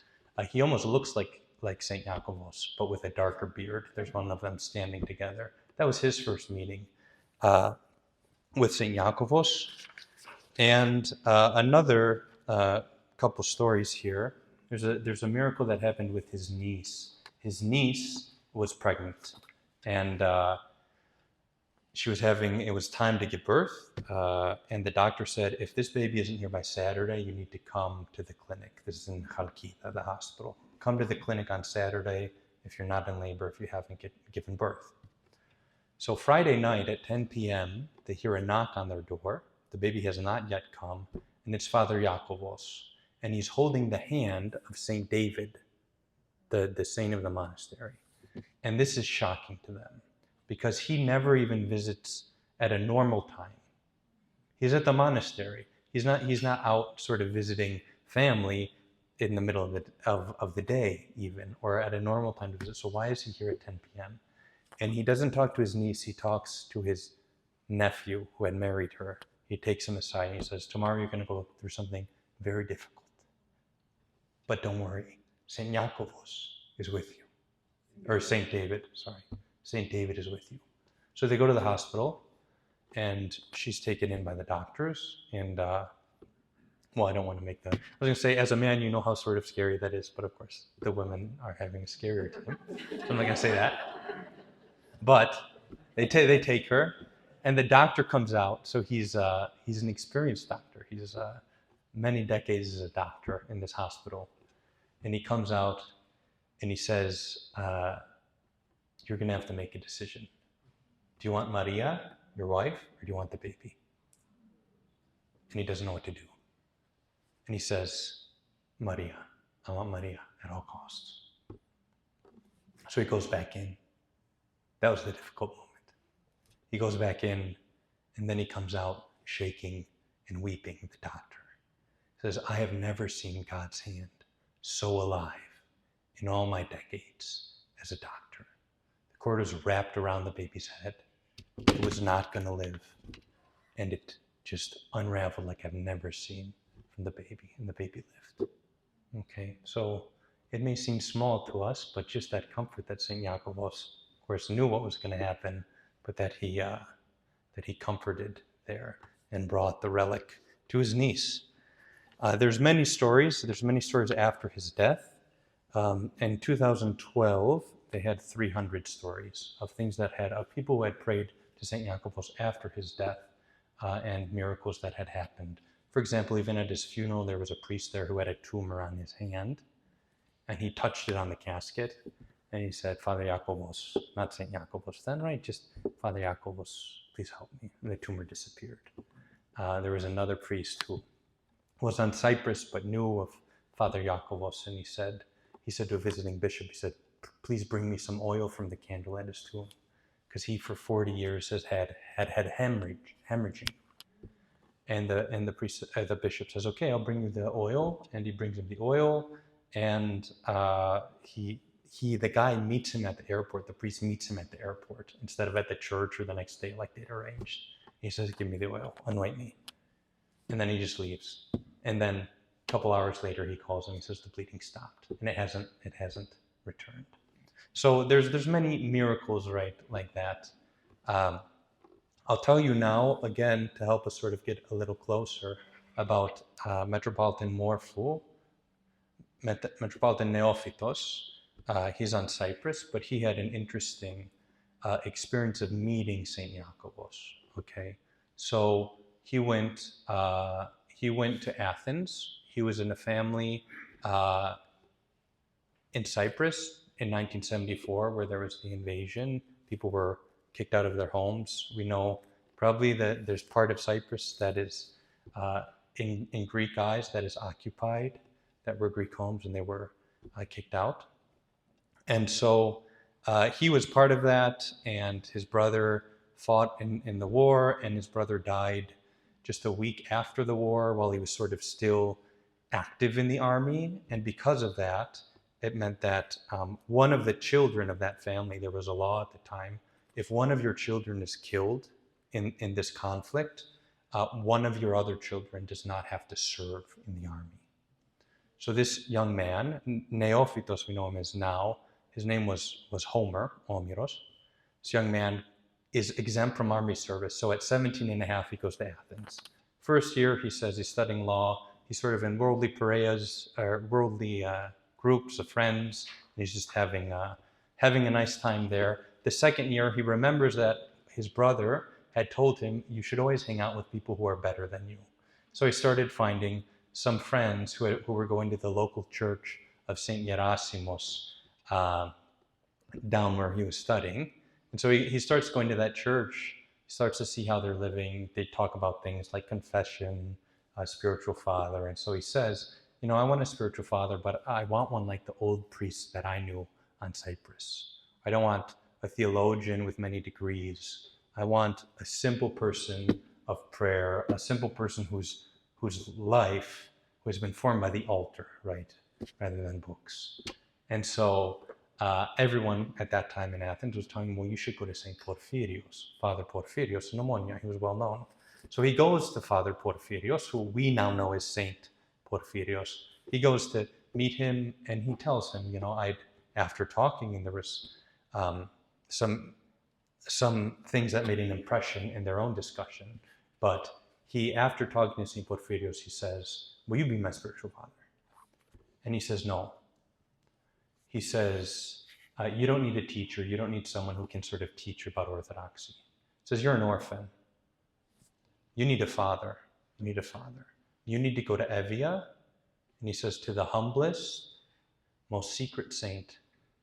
He almost looks like St. Iakovos, but with a darker beard. There's one of them standing together. That was his first meeting with St. Iakovos. And another couple stories here. There's a miracle that happened with his niece. His niece was pregnant, and it was time to give birth, and the doctor said, if this baby isn't here by Saturday, you need to come to the clinic. This is in Chalkita, the hospital. Come to the clinic on Saturday if you're not in labor, if you haven't given birth. So Friday night at 10 p.m., they hear a knock on their door. The baby has not yet come, and it's Father Iakovos, and he's holding the hand of St. David, the saint of the monastery. And this is shocking to them, because he never even visits at a normal time. He's at the monastery. He's not out sort of visiting family in the middle of the day even, or at a normal time to visit. So why is he here at 10 p.m.? And he doesn't talk to his niece, he talks to his nephew who had married her. He takes him aside and he says, tomorrow you're going to go through something very difficult. But don't worry, St. Iakovos is with you. Or St. David, sorry. St. David is with you. So they go to the hospital, and she's taken in by the doctors. And, well, I don't want to make that. I was going to say, as a man, you know how sort of scary that is. But, of course, the women are having a scarier time. So I'm not going to say that. But they take her, and the doctor comes out. So he's an experienced doctor. He's many decades as a doctor in this hospital. And he comes out, and he says, you're going to have to make a decision. Do you want Maria, your wife, or do you want the baby? And he doesn't know what to do. And he says, Maria. I want Maria at all costs. So he goes back in. That was the difficult moment. He goes back in, and then he comes out shaking and weeping at the doctor. He says, I have never seen God's hand so alive in all my decades as a doctor. The cord was wrapped around the baby's head. It was not going to live. And it just unraveled like I've never seen from the baby. And the baby lived. Okay, so it may seem small to us, but just that comfort that St. Iakovos, of course, knew what was going to happen, but that he comforted there and brought the relic to his niece. There's many stories. There's many stories after his death. In 2012, they had 300 stories of things that of people who had prayed to St. Iakovos after his death and miracles that had happened. For example, even at his funeral, there was a priest there who had a tumor on his hand, and he touched it on the casket, and he said, Father Iakovos, not St. Iakovos then, right? Just Father Iakovos, please help me. And the tumor disappeared. There was another priest who was on Cyprus but knew of Father Iakovos, and he said to a visiting bishop, he said, please bring me some oil from the candle at his tomb, because he for 40 years has had hemorrhaging. And the priest, the bishop says, okay, I'll bring you the oil, and he brings him the oil, and the guy meets him at the airport. The priest meets him at the airport instead of at the church or the next day like they'd arranged. He says, give me the oil, anoint me. And then he just leaves. And then a couple hours later, he calls him. He says the bleeding stopped, and it hasn't returned. So there's many miracles, right, like that. I'll tell you now again to help us sort of get a little closer about Metropolitan Morphou, Metropolitan Neophytos. He's on Cyprus, but he had an interesting experience of meeting St. Iakovos. Okay, so he went to Athens. He was in a family in Cyprus in 1974 where there was the invasion. People were kicked out of their homes. We know probably that there's part of Cyprus that is, in Greek eyes, that is occupied. that were Greek homes, and they were kicked out. And so he was part of that, and his brother fought in the war, and his brother died just a week after the war while he was sort of still active in the army. And because of that, it meant that one of the children of that family, there was a law at the time, if one of your children is killed in this conflict, one of your other children does not have to serve in the army. So this young man, Neophytos, we know him as now, his name was Homer, Omiros. This young man is exempt from army service. So at 17 and a half, he goes to Athens. First year, he says he's studying law. He's sort of in worldly pareias, or worldly groups of friends. And he's just having a nice time there. The second year, he remembers that his brother had told him, you should always hang out with people who are better than you. So he started finding some friends who were going to the local church of St. Gerasimos down where he was studying. And so he starts going to that church. He starts to see how they're living. They talk about things like confession, spiritual father. And so he says, I want a spiritual father, but I want one like the old priests that I knew on Cyprus. I don't want a theologian with many degrees. I want a simple person of prayer, a simple person whose life has been formed by the altar, right, rather than books. And so everyone at that time in Athens was telling him, well, you should go to St. Porphyrios, Father Porphyrios in Omonia. He was well known. So he goes to Father Porphyrios, who we now know as Saint Porphyrios. He goes to meet him, and he tells him, after talking, and there was some things that made an impression in their own discussion, but after talking to St. Porphyrios, he says, will you be my spiritual father? And he says, no. He says, you don't need a teacher. You don't need someone who can sort of teach you about orthodoxy. He says, you're an orphan. You need a father. You need a father. You need to go to Evia. And he says, to the humblest, most secret saint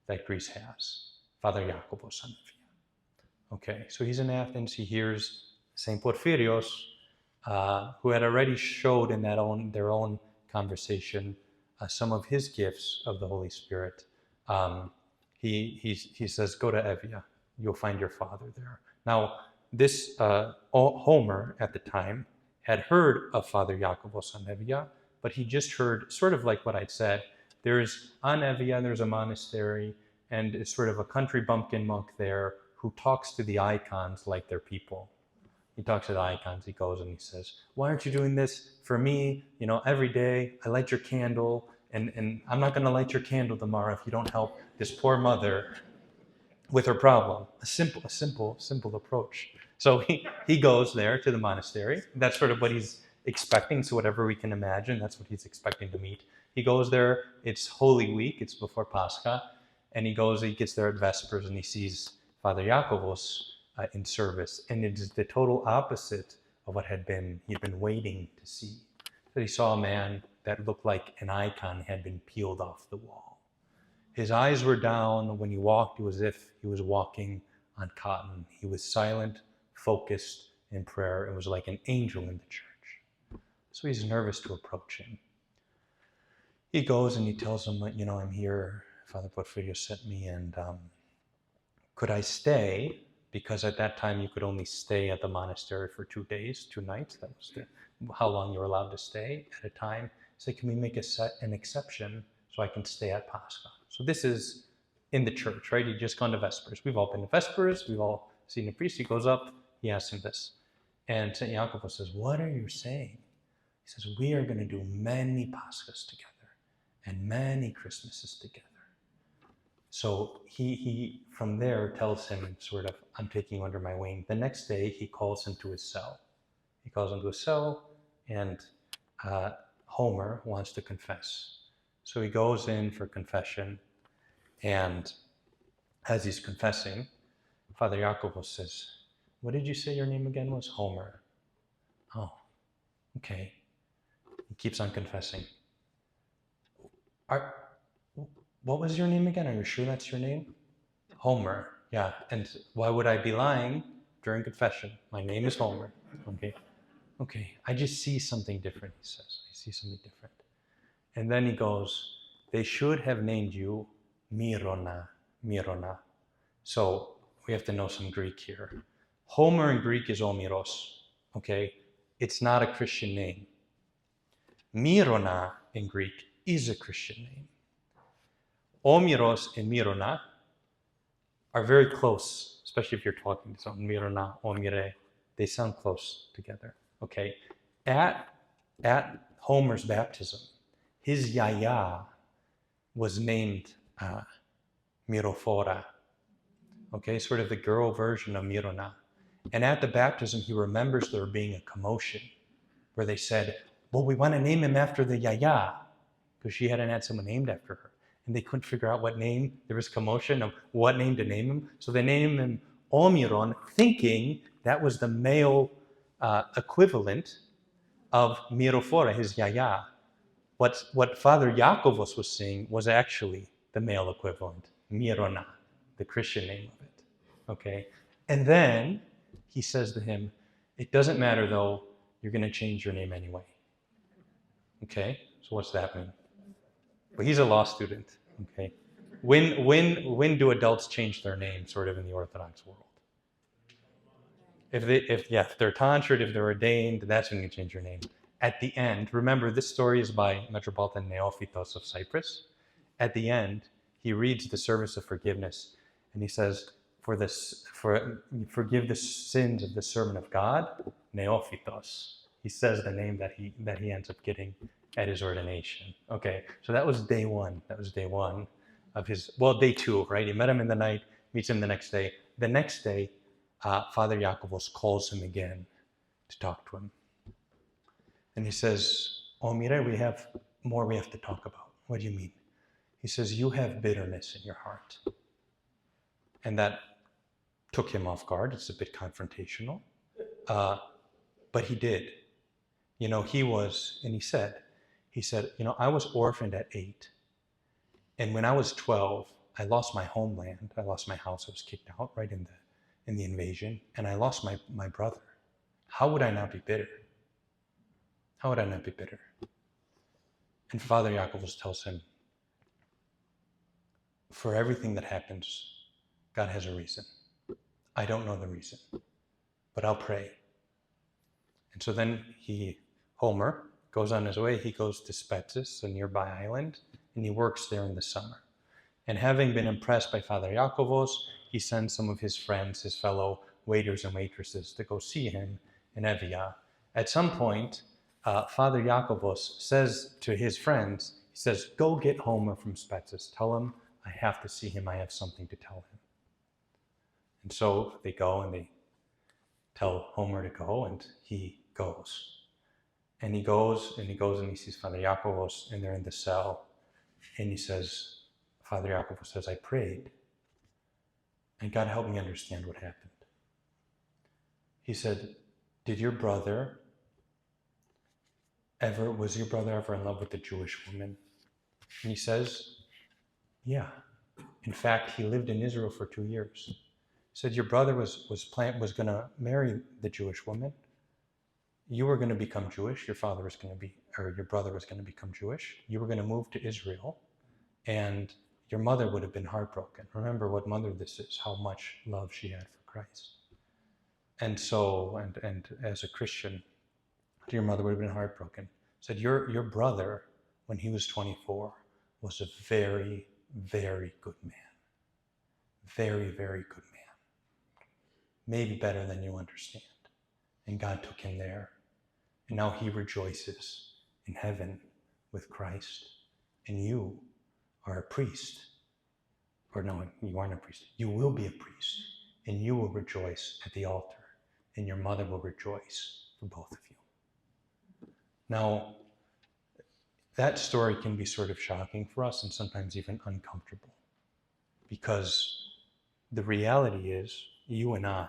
that Greece has, Father Iakovos, son of Evia. Okay, so he's in Athens. He hears St. Porphyrios, who had already showed in their own conversation some of his gifts of the Holy Spirit. He says, go to Evia. You'll find your father there. Now, this Homer at the time had heard of Father Iakovos on Evia, but he just heard sort of like what I'd said. On Evia, there's a monastery, and it's sort of a country bumpkin monk there who talks to the icons like they're people. He talks to the icons. He goes and he says, why aren't you doing this for me? Every day I light your candle, and I'm not going to light your candle tomorrow if you don't help this poor mother with her problem. A simple approach. So he goes there to the monastery. That's sort of what he's expecting. So whatever we can imagine, that's what he's expecting to meet. He goes there. It's Holy Week. It's before Pascha. And he gets there at Vespers, and he sees Father Iakovos in service. And it is the total opposite of what he'd been waiting to see. So he saw a man that looked like an icon had been peeled off the wall. His eyes were down. When he walked, it was as if he was walking on cotton. He was silent, focused in prayer. It was like an angel in the church. So he's nervous to approach him. He goes and he tells him, I'm here. Father Porphyrios sent me, and could I stay? Because at that time you could only stay at the monastery for 2 days, 2 nights. That was how long you were allowed to stay at a time. He said, can we make an exception so I can stay at Pascha? So this is in the church, right? He'd just gone to Vespers. We've all been to Vespers. We've all seen a priest. He goes up. He asks him this. And St. Iakovos says, what are you saying? He says, we are going to do many Paschas together and many Christmases together. So he from there tells him sort of, I'm taking you under my wing. The next day, he calls him to his cell. He calls him to his cell, and Homer wants to confess. So he goes in for confession, and as he's confessing, Father Iakovos says, what did you say your name again was? Homer. Oh, okay. He keeps on confessing. What was your name again? Are you sure that's your name? Homer. Yeah. And why would I be lying during confession? My name is Homer. Okay. I just see something different, he says. I see something different. And then he goes, they should have named you Mirona, Mirona. So we have to know some Greek here. Homer in Greek is Omiros, okay? It's not a Christian name. Mirona in Greek is a Christian name. Omiros and Mirona are very close, especially if you're talking to someone. Mirona, Omire, they sound close together, okay? At Homer's baptism, his yaya was named Mirofora, okay? Sort of the girl version of Mirona. And at the baptism, he remembers there being a commotion where they said, well, we want to name him after the yaya, because she hadn't had someone named after her. And they couldn't figure out what name. There was commotion of what name to name him. So they named him Omiron, thinking that was the male equivalent of Mirofora, his yaya. What Father Iakovos was saying was actually the male equivalent, Mirona, the Christian name of it. Okay? And then he says to him, it doesn't matter though, you're going to change your name anyway. Okay? So what's that mean? But he's a law student, okay? When do adults change their name, sort of in the Orthodox world? If they're tonsured, if they're ordained, that's when you change your name. At the end, remember this story is by Metropolitan Neophytos of Cyprus. At the end, he reads the service of forgiveness, and he says, forgive the sins of the servant of God, Neophytos. He says the name that he ends up getting at his ordination. Okay, so that was day one. That was day one of his, well, day two, right? He met him in the night, meets him the next day. The next day, Father Iakovos calls him again to talk to him. And he says, oh, Mire, we have more we have to talk about. What do you mean? He says, you have bitterness in your heart. And that took him off guard. It's a bit confrontational. But he did. You know, he said, I was orphaned at 8. And when I was 12, I lost my homeland. I lost my house. I was kicked out right in the invasion. And I lost my brother. How would I not be bitter? How would I not be bitter? And Father Iakovos tells him, for everything that happens, God has a reason. I don't know the reason, but I'll pray. And so then Homer goes on his way. He goes to Spetses, a nearby island, and he works there in the summer. And having been impressed by Father Iakovos, he sends some of his friends, his fellow waiters and waitresses, to go see him in Evia. At some point, Father Iakovos says to his friends, he says, go get Homer from Spetses. Tell him I have to see him. I have something to tell him. And so they go and they tell Homer to go, and he goes. And he goes and he sees Father Iakovos, and they're in the cell. And he says, Father Iakovos says, I prayed, and God helped me understand what happened. He said, was your brother ever in love with a Jewish woman? And he says, yeah. In fact, he lived in Israel for 2 years. He said, your brother was going to marry the Jewish woman. You were going to become Jewish. Your brother was going to become Jewish. You were going to move to Israel, and your mother would have been heartbroken. Remember what mother this is, how much love she had for Christ. And so, and as a Christian, your mother would have been heartbroken. Said, your brother, when he was 24, was a very, very good man. Very, very good man. Maybe better than you understand. And God took him there. And now he rejoices in heaven with Christ. And you are a priest. Or no, you aren't a priest. You will be a priest. And you will rejoice at the altar. And your mother will rejoice for both of you. Now, that story can be sort of shocking for us and sometimes even uncomfortable. Because the reality is, you and I,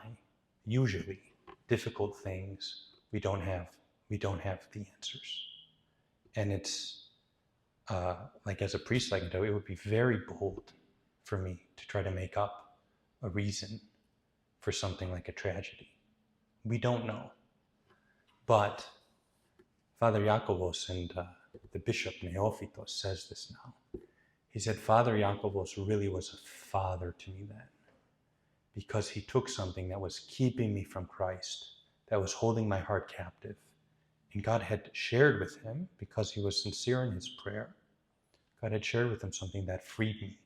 usually, difficult things, we don't have the answers. And it's, like as a priest, like it would be very bold for me to try to make up a reason for something like a tragedy. We don't know. But Father Iakovos and the bishop Neophytos says this now. He said, Father Iakovos really was a father to me then, because he took something that was keeping me from Christ, that was holding my heart captive. And God had shared with him, because he was sincere in his prayer, God had shared with him something that freed me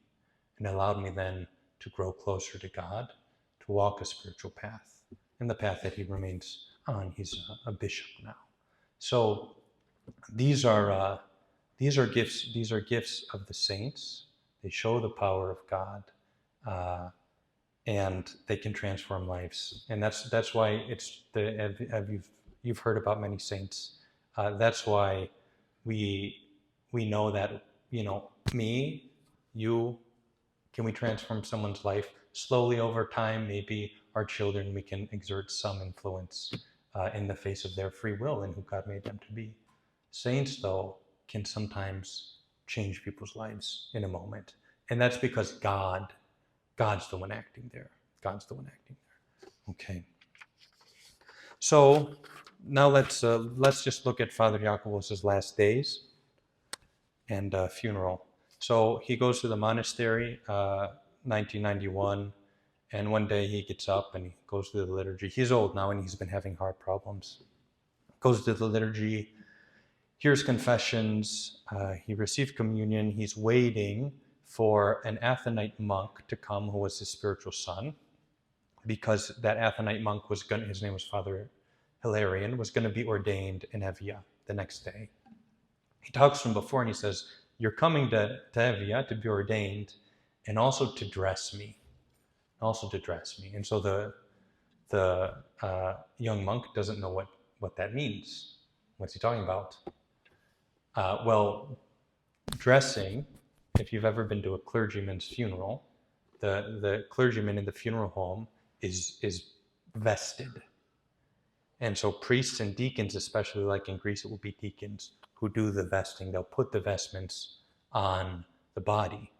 and allowed me then to grow closer to God, to walk a spiritual path, and the path that he remains on. He's a bishop now. So these are gifts. These are gifts of the saints. They show the power of God, and they can transform lives. And that's why you've heard about many saints. That's why we know that, me, you, can we transform someone's life slowly over time? Maybe our children, we can exert some influence in the face of their free will and who God made them to be. Saints, though, can sometimes change people's lives in a moment. And that's because God's the one acting there. God's the one acting there. Okay. So now let's just look at Father Iakovos' last days and funeral. So he goes to the monastery, 1991, and one day he gets up and he goes to the liturgy. He's old now and he's been having heart problems. Goes to the liturgy, hears confessions, he received communion. He's waiting for an Athonite monk to come who was his spiritual son, because that Athonite monk his name was Father Hilarion, was going to be ordained in Evia the next day. He talks to him before and he says, you're coming to Evia to be ordained and also to dress me. And so the young monk doesn't know what that means. What's he talking about? Well, dressing, if you've ever been to a clergyman's funeral, the clergyman in the funeral home is vested. And so priests and deacons, especially like in Greece, it will be deacons who do the vesting. They'll put the vestments on the body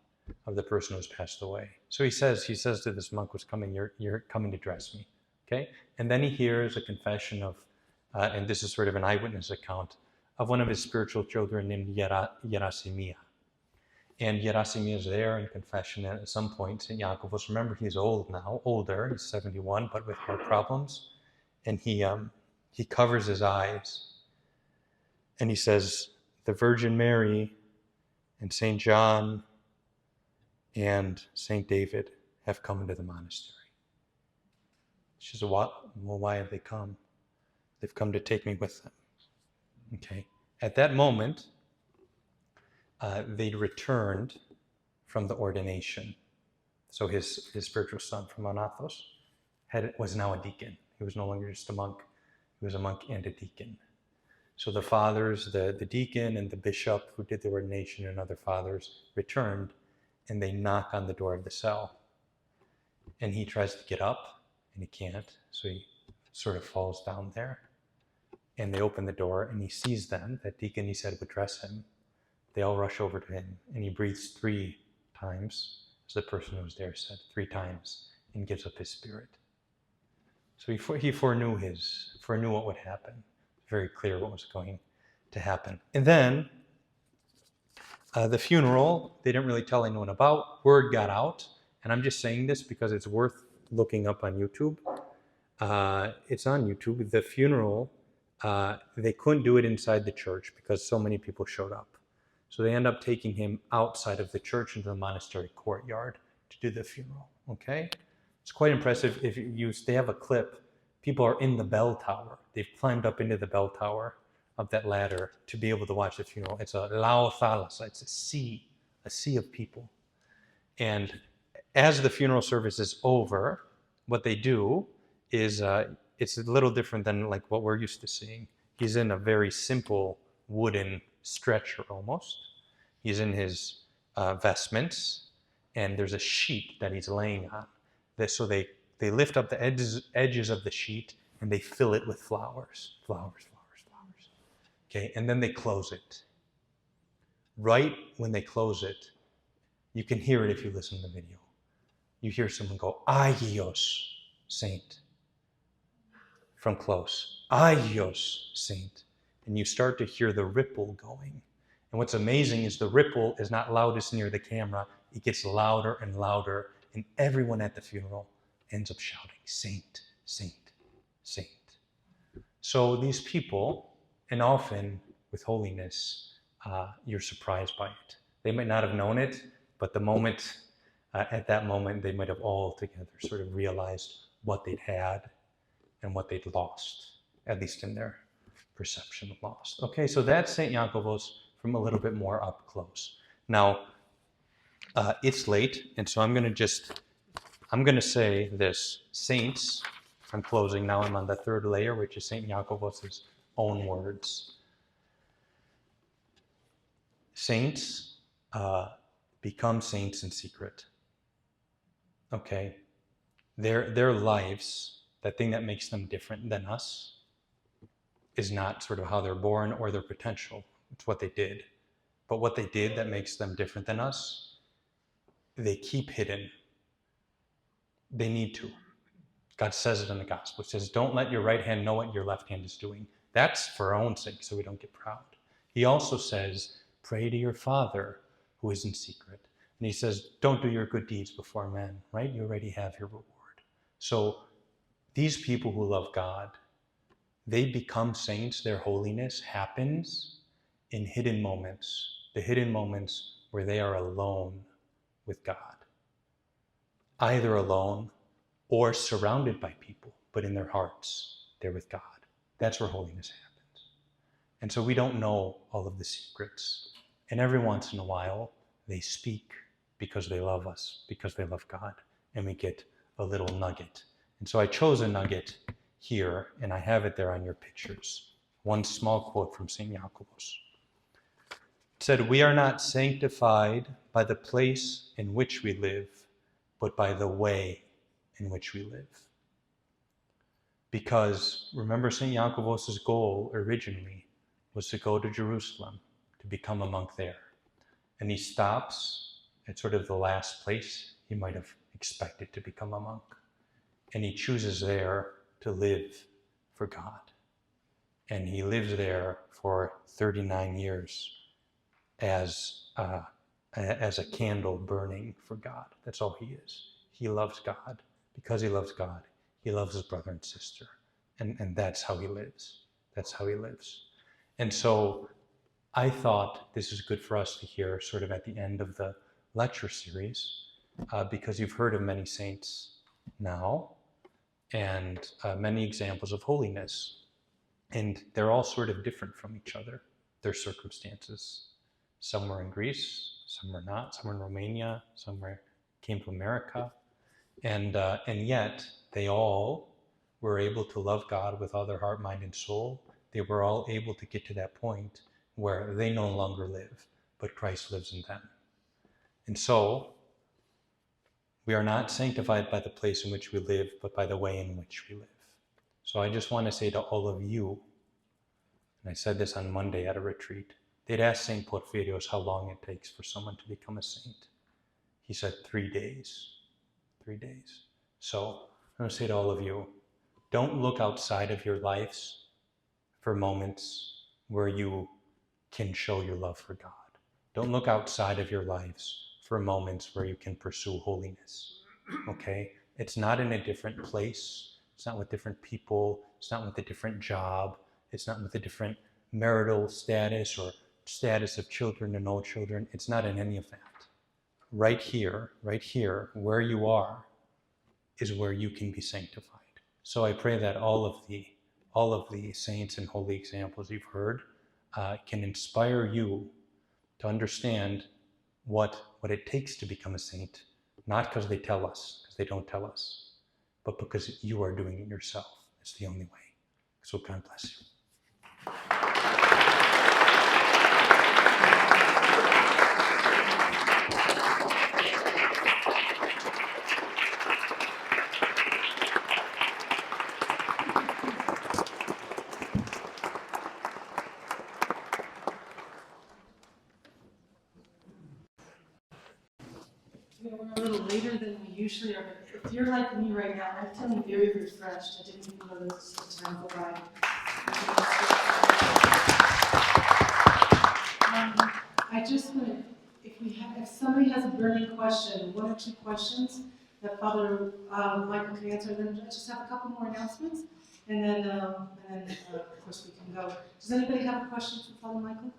of the person who's passed away. So he says to this monk who's coming, you're coming to dress me. Okay? And then he hears a confession of, and this is sort of an eyewitness account, of one of his spiritual children named Gerasimia. And Gerasimia is there in confession, and at some point, St. Iakovos, remember he's older, he's 71, but with heart problems, and he covers his eyes, and he says, the Virgin Mary and St. John and St. David have come into the monastery. She says, well, why have they come? They've come to take me with them. Okay. At that moment, they'd returned from the ordination. So his spiritual son from Manos was now a deacon. He was no longer just a monk. He was a monk and a deacon. So the fathers, the deacon and the bishop who did the ordination and other fathers returned, and they knock on the door of the cell. And he tries to get up, and he can't. So he sort of falls down there. And they open the door, and he sees them. That deacon, he said, would dress him. They all rush over to him, and he breathes 3 times, as the person who was there said, 3 times, and gives up his spirit. So he foreknew what would happen. Very clear what was going to happen. And then the funeral, they didn't really tell anyone about. Word got out, and I'm just saying this because it's worth looking up on YouTube. It's on YouTube. The funeral, they couldn't do it inside the church because so many people showed up. So they end up taking him outside of the church into the monastery courtyard to do the funeral. Okay? It's quite impressive. They have a clip. People are in the bell tower. They've climbed up into the bell tower of that ladder to be able to watch the funeral. It's a lao thalassa. It's a sea of people. And as the funeral service is over, what they do is it's a little different than like what we're used to seeing. He's in a very simple wooden stretcher almost. He's in his vestments, and there's a sheet that he's laying on. So they lift up the edges of the sheet, and they fill it with flowers. Okay, and then they close it. Right when they close it, you can hear it if you listen to the video. You hear someone go, Agios, saint. From close, Agios, saint. And you start to hear the ripple going. And what's amazing is the ripple is not loudest near the camera. It gets louder and louder, and everyone at the funeral ends up shouting, "Saint, saint, saint." So these people, and often with holiness, you're surprised by it. They might not have known it, but at that moment, they might have all together sort of realized what they'd had and what they'd lost, at least in their perception of lost. Okay, so that's St. Iakovos from a little bit more up close. Now, it's late, and so I'm going to say this. Saints, I'm closing now, I'm on the third layer, which is St. Iakovos' own words. Saints become saints in secret. Okay? Their lives, that thing that makes them different than us, is not sort of how they're born or their potential. It's what they did. But what they did that makes them different than us, they keep hidden. They need to. God says it in the gospel. It says, don't let your right hand know what your left hand is doing. That's for our own sake, so we don't get proud. He also says, pray to your Father who is in secret. And he says, don't do your good deeds before men, right? You already have your reward. So these people who love God, they become saints. Their holiness happens in hidden moments, the hidden moments where they are alone with God. Either alone or surrounded by people, but in their hearts, they're with God. That's where holiness happens. And so we don't know all of the secrets. And every once in a while, they speak because they love us, because they love God, and we get a little nugget. And so I chose a nugget here, and I have it there on your pictures. One small quote from St. Iakovos. It said, we are not sanctified by the place in which we live, but by the way in which we live. Because remember, St. Iakovos' goal originally was to go to Jerusalem, to become a monk there. And he stops at sort of the last place he might have expected to become a monk. And he chooses there to live for God. And he lives there for 39 years as a candle burning for God. That's all he is. He loves God. Because he loves God, he loves his brother and sister. And that's how he lives. That's how he lives. And so I thought this is good for us to hear sort of at the end of the lecture series, because you've heard of many saints now and many examples of holiness. And they're all sort of different from each other, their circumstances. Some were in Greece, some were not, some were in Romania, some came to America. And yet, they all were able to love God with all their heart, mind, and soul. They were all able to get to that point where they no longer live, but Christ lives in them. And so, we are not sanctified by the place in which we live, but by the way in which we live. So I just want to say to all of you, and I said this on Monday at a retreat, they'd asked St. Porphyrios how long it takes for someone to become a saint. He said 3 days. 3 days. So I'm going to say to all of you, don't look outside of your lives for moments where you can show your love for God. Don't look outside of your lives for moments where you can pursue holiness. Okay? It's not in a different place. It's not with different people. It's not with a different job. It's not with a different marital status or status of children and no children. It's not in any of that. Right here, where you are, is where you can be sanctified. So I pray that all of the saints and holy examples you've heard can inspire you to understand what it takes to become a saint, not because they tell us, because they don't tell us, but because you are doing it yourself. It's the only way. So God bless you. We're a little later than we usually are, but if you're like me right now, I'm feeling very refreshed. I didn't even know this time go by. just want, if somebody has a burning question, one or two questions that Father Michael can answer, then I just have a couple more announcements, and then of course we can go. Does anybody have a question for Father Michael?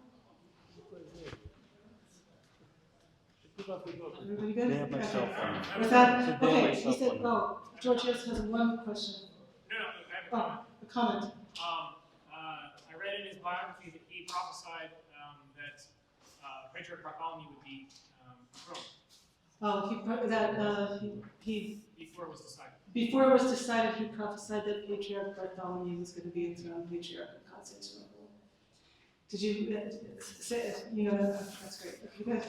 Everybody good? They have my cell phone. With that, They have my okay, he cell said, phone. George has one question. No, I have a comment. A comment. I read in his biography that he prophesied that Patriarch Bartholomew would be thrown before it was decided. Before it was decided, he prophesied that Patriarch Bartholomew was going to be enthroned Patriarch of Constantinople. Did you say, that's great. Okay, good.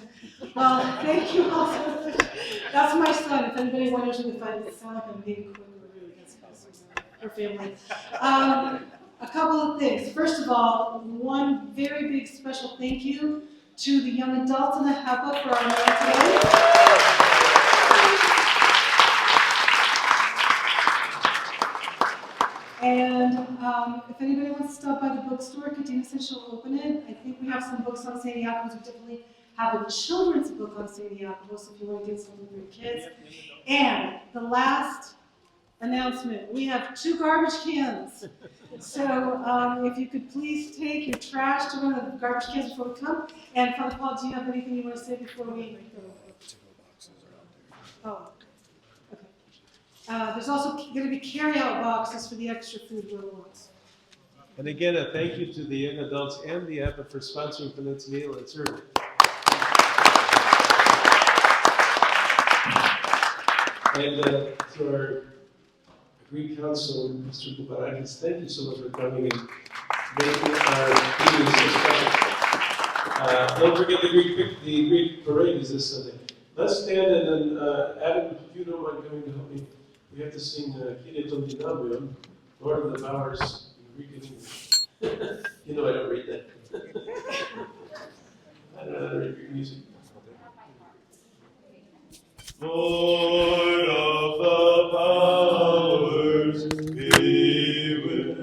Well, thank you also. That's my son. If anybody wonders if I sound like I'm being quick or rude, that's her family. A couple of things. First of all, one very big special thank you to the young adults in the HEPA for our meal today. And if anybody wants to stop by the bookstore, Katina said she'll open it. I think we have some books on St. Iakovos. We definitely have a children's book on St. Iakovos if you want to get something for your kids. And the last announcement, we have 2 garbage cans. So if you could please take your trash to one of the garbage cans before we come. And Father Paul, do you have anything you want to say before we go? Oh. There's also going to be carry-out boxes for the extra food little ones. And again, a thank you to the young adults and the EPA for sponsoring tonight's meal and serving. And to our Greek council, Mr. Kuparakis, thank you so much for coming and making our meeting so special. Don't forget the Greek parade is this Sunday. Let's stand and then, Adam, if you don't mind coming to help me. We have to sing Kyrie ton Dynamion, Lord of the Powers, in Greek and English. You know I don't read that. I don't know how to read Greek music. Lord of the powers, be with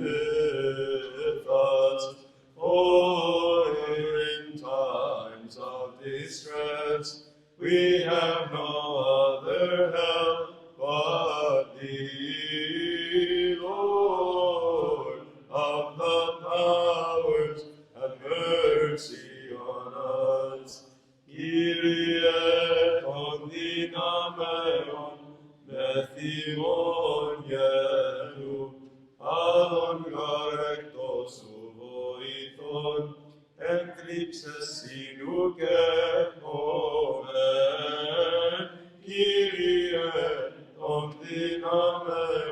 us. Oh, in times of distress, we have no other help but thee, Lord of the powers, have mercy on us. Kyrie ton dynamion, methimon yelum, alon garectos uvoithon, enclipses sinuque omen, Kyrie ton dynamion.